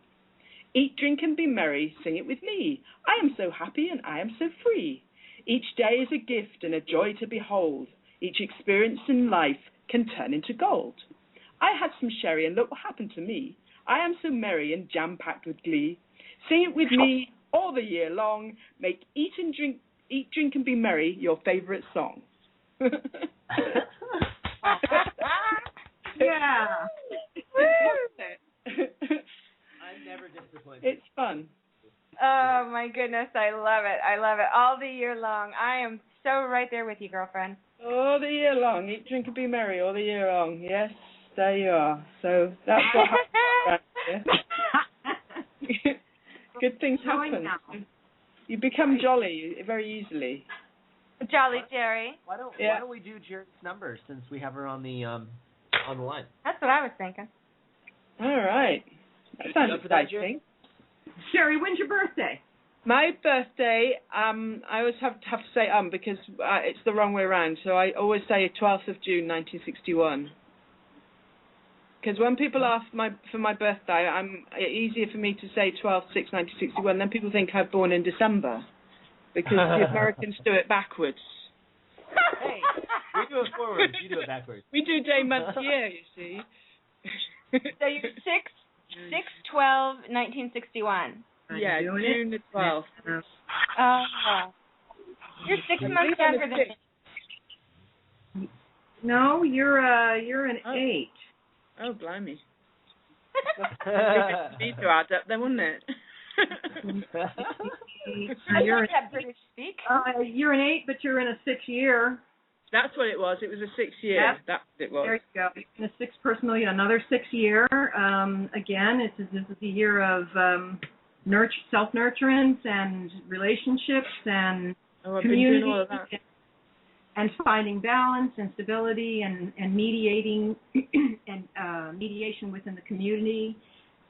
S10: Eat, drink and be merry, sing it with me. I am so happy and I am so free. Each day is a gift and a joy to behold. Each experience in life can turn into gold. I had some sherry and look what happened to me. I am so merry and jam-packed with glee. Sing it with me all the year long. Make eat, drink and be merry your favorite song.
S3: Yeah.
S2: I'm never disappointed.
S10: It's fun.
S1: Oh my goodness, I love it. I love it. All the year long. I am so right there with you, girlfriend.
S10: All the year long. Eat, drink and be merry all the year long. Yes, there you are. So that's what happens around here. Good things happen. You become jolly very easily.
S1: Jolly Jerry.
S2: Why don't we do Jerry's number since we have her on the line?
S1: That's what I was thinking.
S10: All right. That sounds exciting.
S3: Sherry, when's your birthday?
S10: My birthday, I always have to say because it's the wrong way around. So I always say 12th of June, 1961. Because when people ask for my birthday, easier for me to say 12/6/1961. Then people think I'm born in December, because the Americans do it backwards.
S2: Hey, we do it forward. You do it backwards.
S10: We do day, month, year. You see.
S1: So you're 6/12/1961.
S10: Yeah, June the 12th.
S1: Wow. You're 6 months younger than me.
S3: No, you're an 8.
S10: Oh, blimey. Me to add up then, wouldn't it?
S1: I love that British speak.
S3: You're an 8, but you're in a 6 year.
S10: That's what it was. It was a 6 year.
S3: Yep.
S10: That's what it was.
S3: There you go. In a 6 person million, another 6 year. Again, this is the year of self-nurturance and relationships and community
S10: all of that.
S3: and finding balance and stability and mediating and mediation within the community.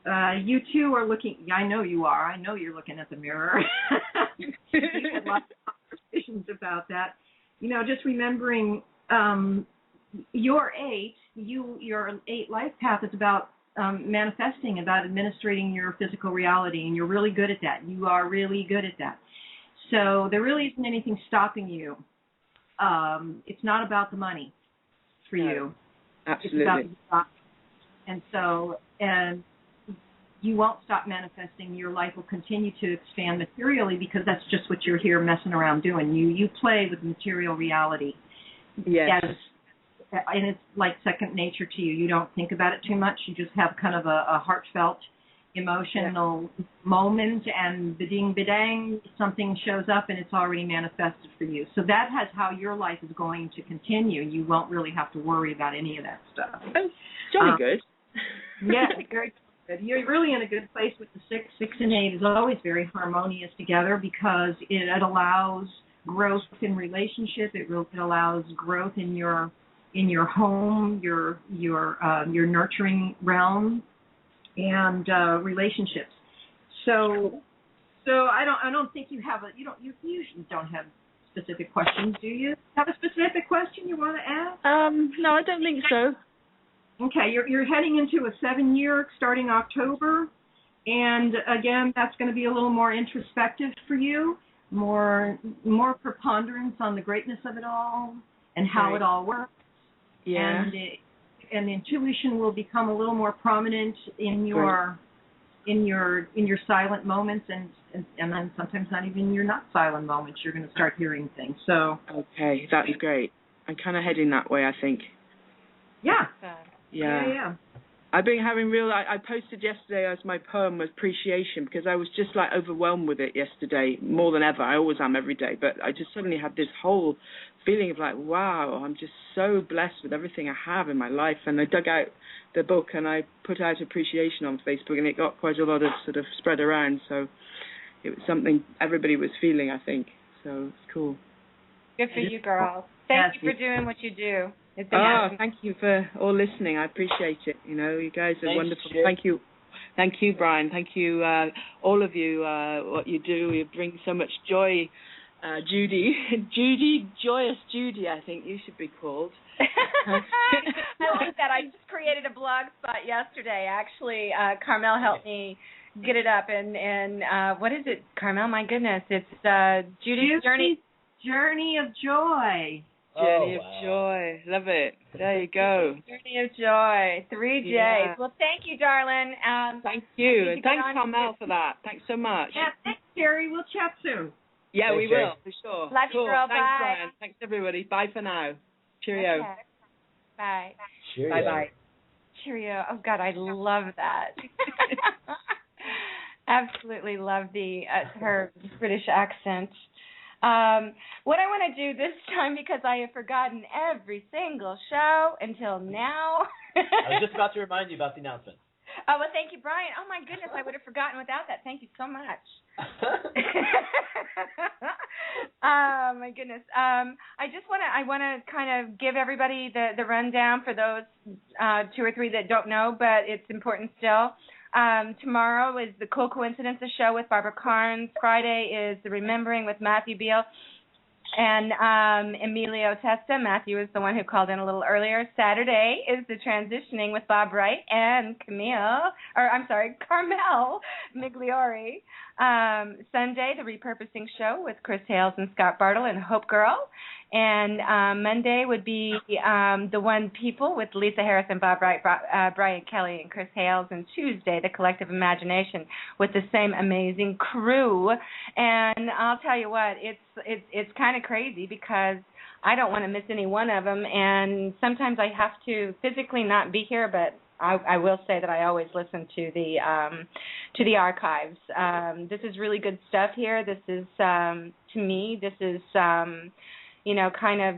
S3: You two are looking. Yeah, I know you are. I know you're looking at the mirror. We've had lots of conversations about that. Just remembering your 8. Your 8 life path is about manifesting, about administrating your physical reality, and you're really good at that. You are really good at that. So there really isn't anything stopping you. It's not about the money for you.
S10: Absolutely.
S3: It's about and you won't stop manifesting. Your life will continue to expand materially because that's just what you're here messing around doing. You play with material reality.
S10: Yes.
S3: And it's like second nature to you. You don't think about it too much. You just have kind of a heartfelt, emotional moment, and biding, something shows up and it's already manifested for you. So that has how your life is going to continue. You won't really have to worry about any of that stuff.
S10: Oh, jolly good.
S3: Yeah, very good. You're really in a good place with the 6. 6 and 8 is always very harmonious together because it allows growth in relationship. It allows growth in your home, your nurturing realm, and relationships. So I don't think you usually don't have specific questions, do you? Have a specific question you want to ask?
S10: No, I don't think so.
S3: Okay, you're heading into a 7 year starting October, and again, that's going to be a little more introspective for you, more preponderance on the greatness of it all and how it all works.
S10: Yeah.
S3: And the intuition will become a little more prominent in your silent moments, and then sometimes not even your not silent moments. You're going to start hearing things. So
S10: okay, that's great. I'm kind of heading that way, I think.
S3: Yeah.
S10: Yeah. I've been having I posted yesterday as my poem was appreciation because I was just like overwhelmed with it yesterday, more than ever. I always am every day, but I just suddenly had this whole feeling of like, wow, I'm just so blessed with everything I have in my life. And I dug out the book and I put out appreciation on Facebook, and it got quite a lot of sort of spread around. So it was something everybody was feeling, I think. So it's cool.
S1: Good for you, girls. Thank you for doing what you do. It's amazing.
S10: Thank you for all listening. I appreciate it. You know, you guys are wonderful.
S2: Jay.
S10: Thank you. Thank you, Brian. Thank you, all of you, what you do. You bring so much joy. Judy, Joyous Judy, I think you should be called.
S1: I like that. I just created a blog spot yesterday. Actually, Carmel helped me get it up. And what is it, Carmel? My goodness. It's Judy's Journey
S3: of Joy.
S10: Journey of Joy. Love it. There you go.
S1: Journey of Joy. 3 days.
S10: Yeah.
S1: Well, thank you, darling.
S10: Thank you. And thanks, Carmel, for that. Thanks so much.
S3: Yeah, thanks, Terry. We'll chat soon.
S10: Yeah, we will, for sure.
S1: Love you, girl.
S10: Thanks,
S1: Bye.
S10: Brian. Thanks, everybody. Bye for now. Cheerio.
S1: Okay. Bye.
S2: Cheerio.
S10: Bye-bye.
S1: Cheerio. Oh, God, I love that. Absolutely love her British accent. What I want to do this time, because I have forgotten every single show until now.
S2: I was just about to remind you about the announcement.
S1: Oh, well, thank you, Brian. Oh, my goodness, I would have forgotten without that. Thank you so much. Oh, my goodness. I want to kind of give everybody the rundown for those 2 or 3 that don't know, but it's important still. Tomorrow is the Cool Coincidences show with Barbara Carnes. Friday is the Remembering with Matthew Beal and Emilio Testa. Matthew is the one who called in a little earlier. Saturday is the Transitioning with Bob Wright and Carmel Migliori. Sunday, the Repurposing show with Chris Hales and Scott Bartle and Hope Girl. And Monday would be the One People with Lisa Harris and Bob Wright, Brian Kelly and Chris Hales. And Tuesday, the Collective Imagination with the same amazing crew. And I'll tell you what, it's kind of crazy because I don't want to miss any one of them. And sometimes I have to physically not be here, but I will say that I always listen to the archives. This is really good stuff here. This is, to me, this is, kind of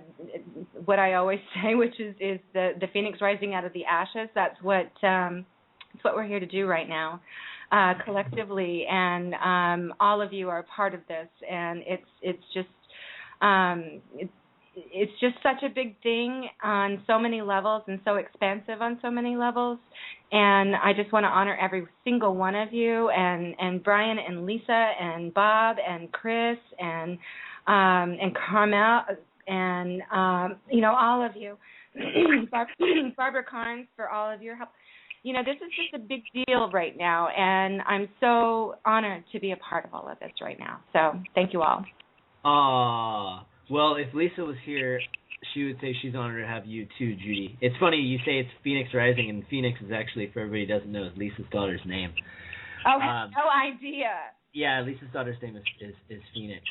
S1: what I always say, which is the phoenix rising out of the ashes. That's what we're here to do right now, collectively. And all of you are a part of this, and it's just such a big thing on so many levels and so expansive on so many levels. And I just want to honor every single one of you, and Brian and Lisa and Bob and Chris and Carmel and all of you. Barbara Carnes for all of your help. This is just a big deal right now, and I'm so honored to be a part of all of this right now. So thank you all.
S2: Well, if Lisa was here, she would say she's honored to have you too, Judy. It's funny, you say it's Phoenix Rising, and Phoenix is actually, for everybody who doesn't know, is Lisa's daughter's name.
S1: Oh, no idea.
S2: Yeah, Lisa's daughter's name is Phoenix.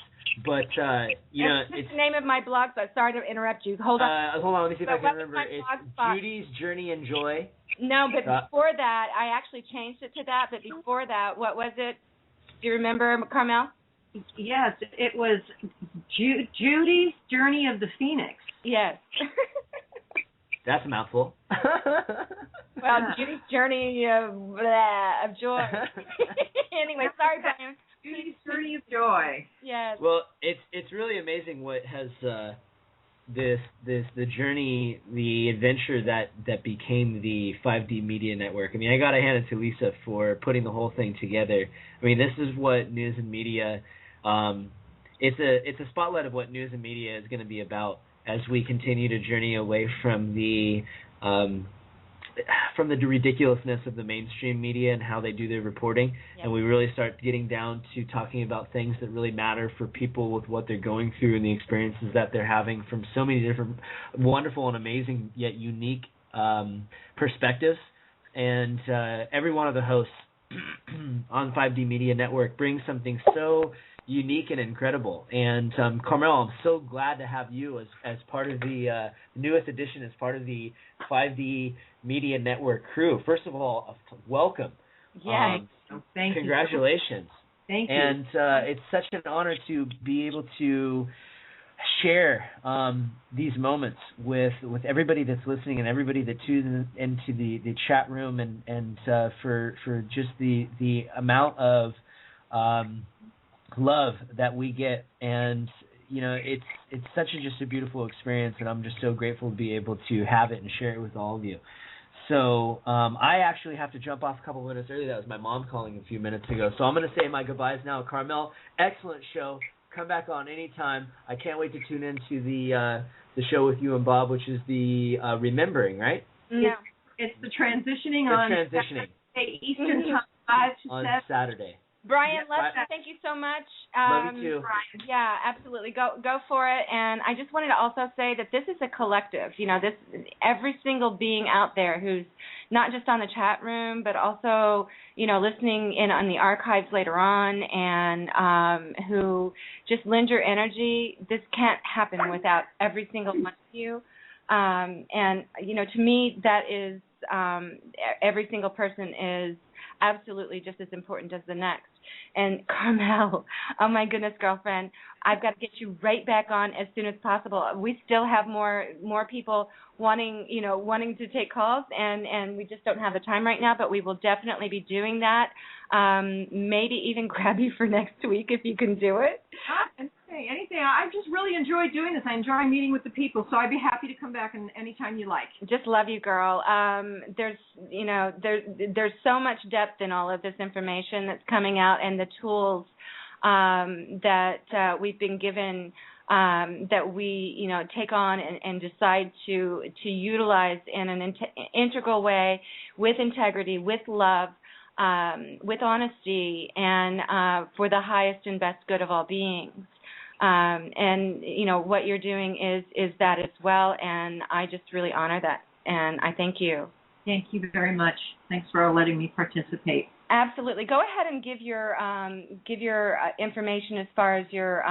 S2: But,
S1: it's the name of my blog, so sorry to interrupt you. Hold on.
S2: Let me see if I can remember. It's Judy's Journey and Joy.
S1: No, but before that, I actually changed it to that, but before that, what was it? Do you remember, Carmel?
S3: Yes, it was Judy's Journey of the Phoenix.
S1: Yes.
S2: That's a mouthful.
S1: Well, Judy's Journey of Joy. Anyway, sorry, Brian.
S3: Judy's Journey of Joy.
S1: Yes.
S2: Well, it's really amazing what has the journey, the adventure that became the 5D Media Network. I mean, I got to hand it to Lisa for putting the whole thing together. I mean, this is what news and media. It's a spotlight of what news and media is going to be about as we continue to journey away from the ridiculousness of the mainstream media and how they do their reporting, and we really start getting down to talking about things that really matter for people with what they're going through and the experiences that they're having from so many different wonderful and amazing yet unique perspectives. And every one of the hosts on 5D Media Network brings something so unique and incredible. And Carmel, I'm so glad to have you as part of the newest edition, as part of the 5D Media Network crew. First of all, welcome.
S1: Yes.
S3: Thank you.
S2: Congratulations.
S3: Thank you.
S2: And it's such an honor to be able to share these moments with everybody that's listening and everybody that tunes into the chat room, and for just the amount of love that we get. And it's such just a beautiful experience, and I'm just so grateful to be able to have it and share it with all of you. So I actually have to jump off a couple minutes early. That was my mom calling a few minutes ago. So I'm going to say my goodbyes now. Carmel, excellent show. Come back on anytime. I can't wait to tune into the show with you and Bob, which is the Remembering, right?
S3: No. It's the transitioning on Saturday, Eastern Time, 5 to 7.
S2: On Saturday.
S1: Brian, thank you so much.
S2: Love you too.
S1: Brian. Yeah, absolutely. Go for it. And I just wanted to also say that this is a collective. Every single being out there who's not just on the chat room, but also, listening in on the archives later on, and who just lend your energy. This can't happen without every single one of you. And to me, that is every single person is absolutely just as important as the next. And Carmel, oh my goodness, girlfriend, I've got to get you right back on as soon as possible. We still have more people wanting to take calls, and we just don't have the time right now, but we will definitely be doing that. Maybe even grab you for next week if you can do it.
S3: Anything. I just really enjoy doing this. I enjoy meeting with the people, so I'd be happy to come back anytime you like.
S1: Just love you, girl. There's so much depth in all of this information that's coming out, and the tools that we've been given, that we take on and decide to utilize in an integral way, with integrity, with love, with honesty, and for the highest and best good of all beings. And what you're doing is that as well, and I just really honor that, and I thank you.
S3: Thank you very much. Thanks for letting me participate.
S1: Absolutely. Go ahead and give your information as far as your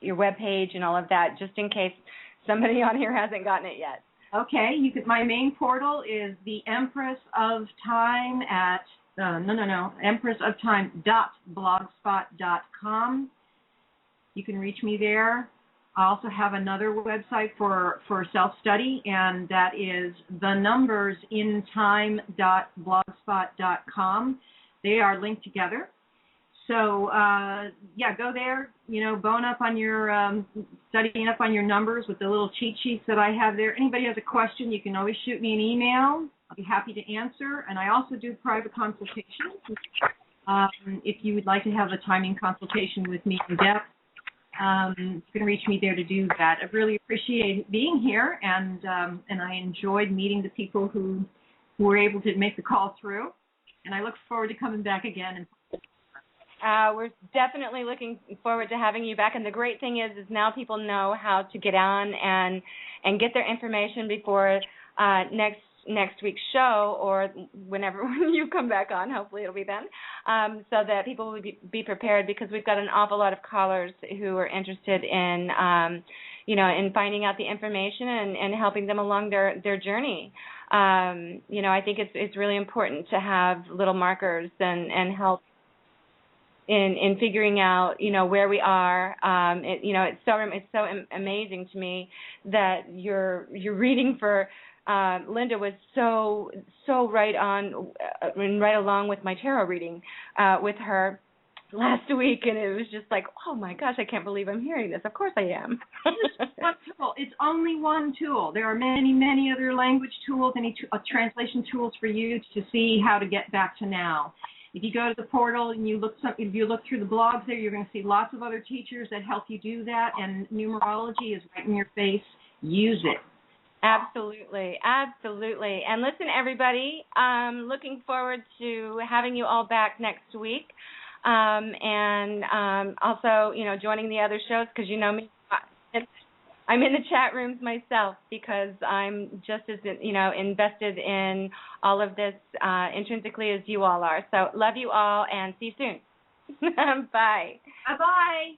S1: webpage and all of that, just in case somebody on here hasn't gotten it yet.
S3: Okay. My main portal is the Empress of Time at empressoftime.blogspot.com. You can reach me there. I also have another website for self-study, and that is thenumbersintime.blogspot.com. They are linked together. So, go there, bone up on your, studying up on your numbers with the little cheat sheets that I have there. Anybody has a question, you can always shoot me an email. I'll be happy to answer. And I also do private consultations. If you would like to have a timing consultation with me in depth, you can reach me there to do that. I really appreciate being here, and I enjoyed meeting the people who were able to make the call through, and I look forward to coming back again.
S1: We're definitely looking forward to having you back, and the great thing is now people know how to get on and get their information before next week's show, or whenever you come back on. Hopefully it'll be then, so that people will be prepared, because we've got an awful lot of callers who are interested in in finding out the information and helping them along their journey. I think it's really important to have little markers and help in figuring out where we are. It's so amazing to me that your reading for Linda was so right on and right along with my tarot reading with her last week, and it was just like, oh my gosh, I can't believe I'm hearing this. Of course I am.
S3: One tool. It's only one tool. There are many other language tools, translation tools for you to see how to get back to now. If you go to the portal and if you look through the blogs there, you're going to see lots of other teachers that help you do that, and numerology is right in your face. Use it.
S1: Absolutely. And listen, everybody, looking forward to having you all back next week, and also, joining the other shows, because me, I'm in the chat rooms myself, because I'm just as, invested in all of this intrinsically as you all are. So love you all, and see you soon. Bye.
S3: Bye-bye.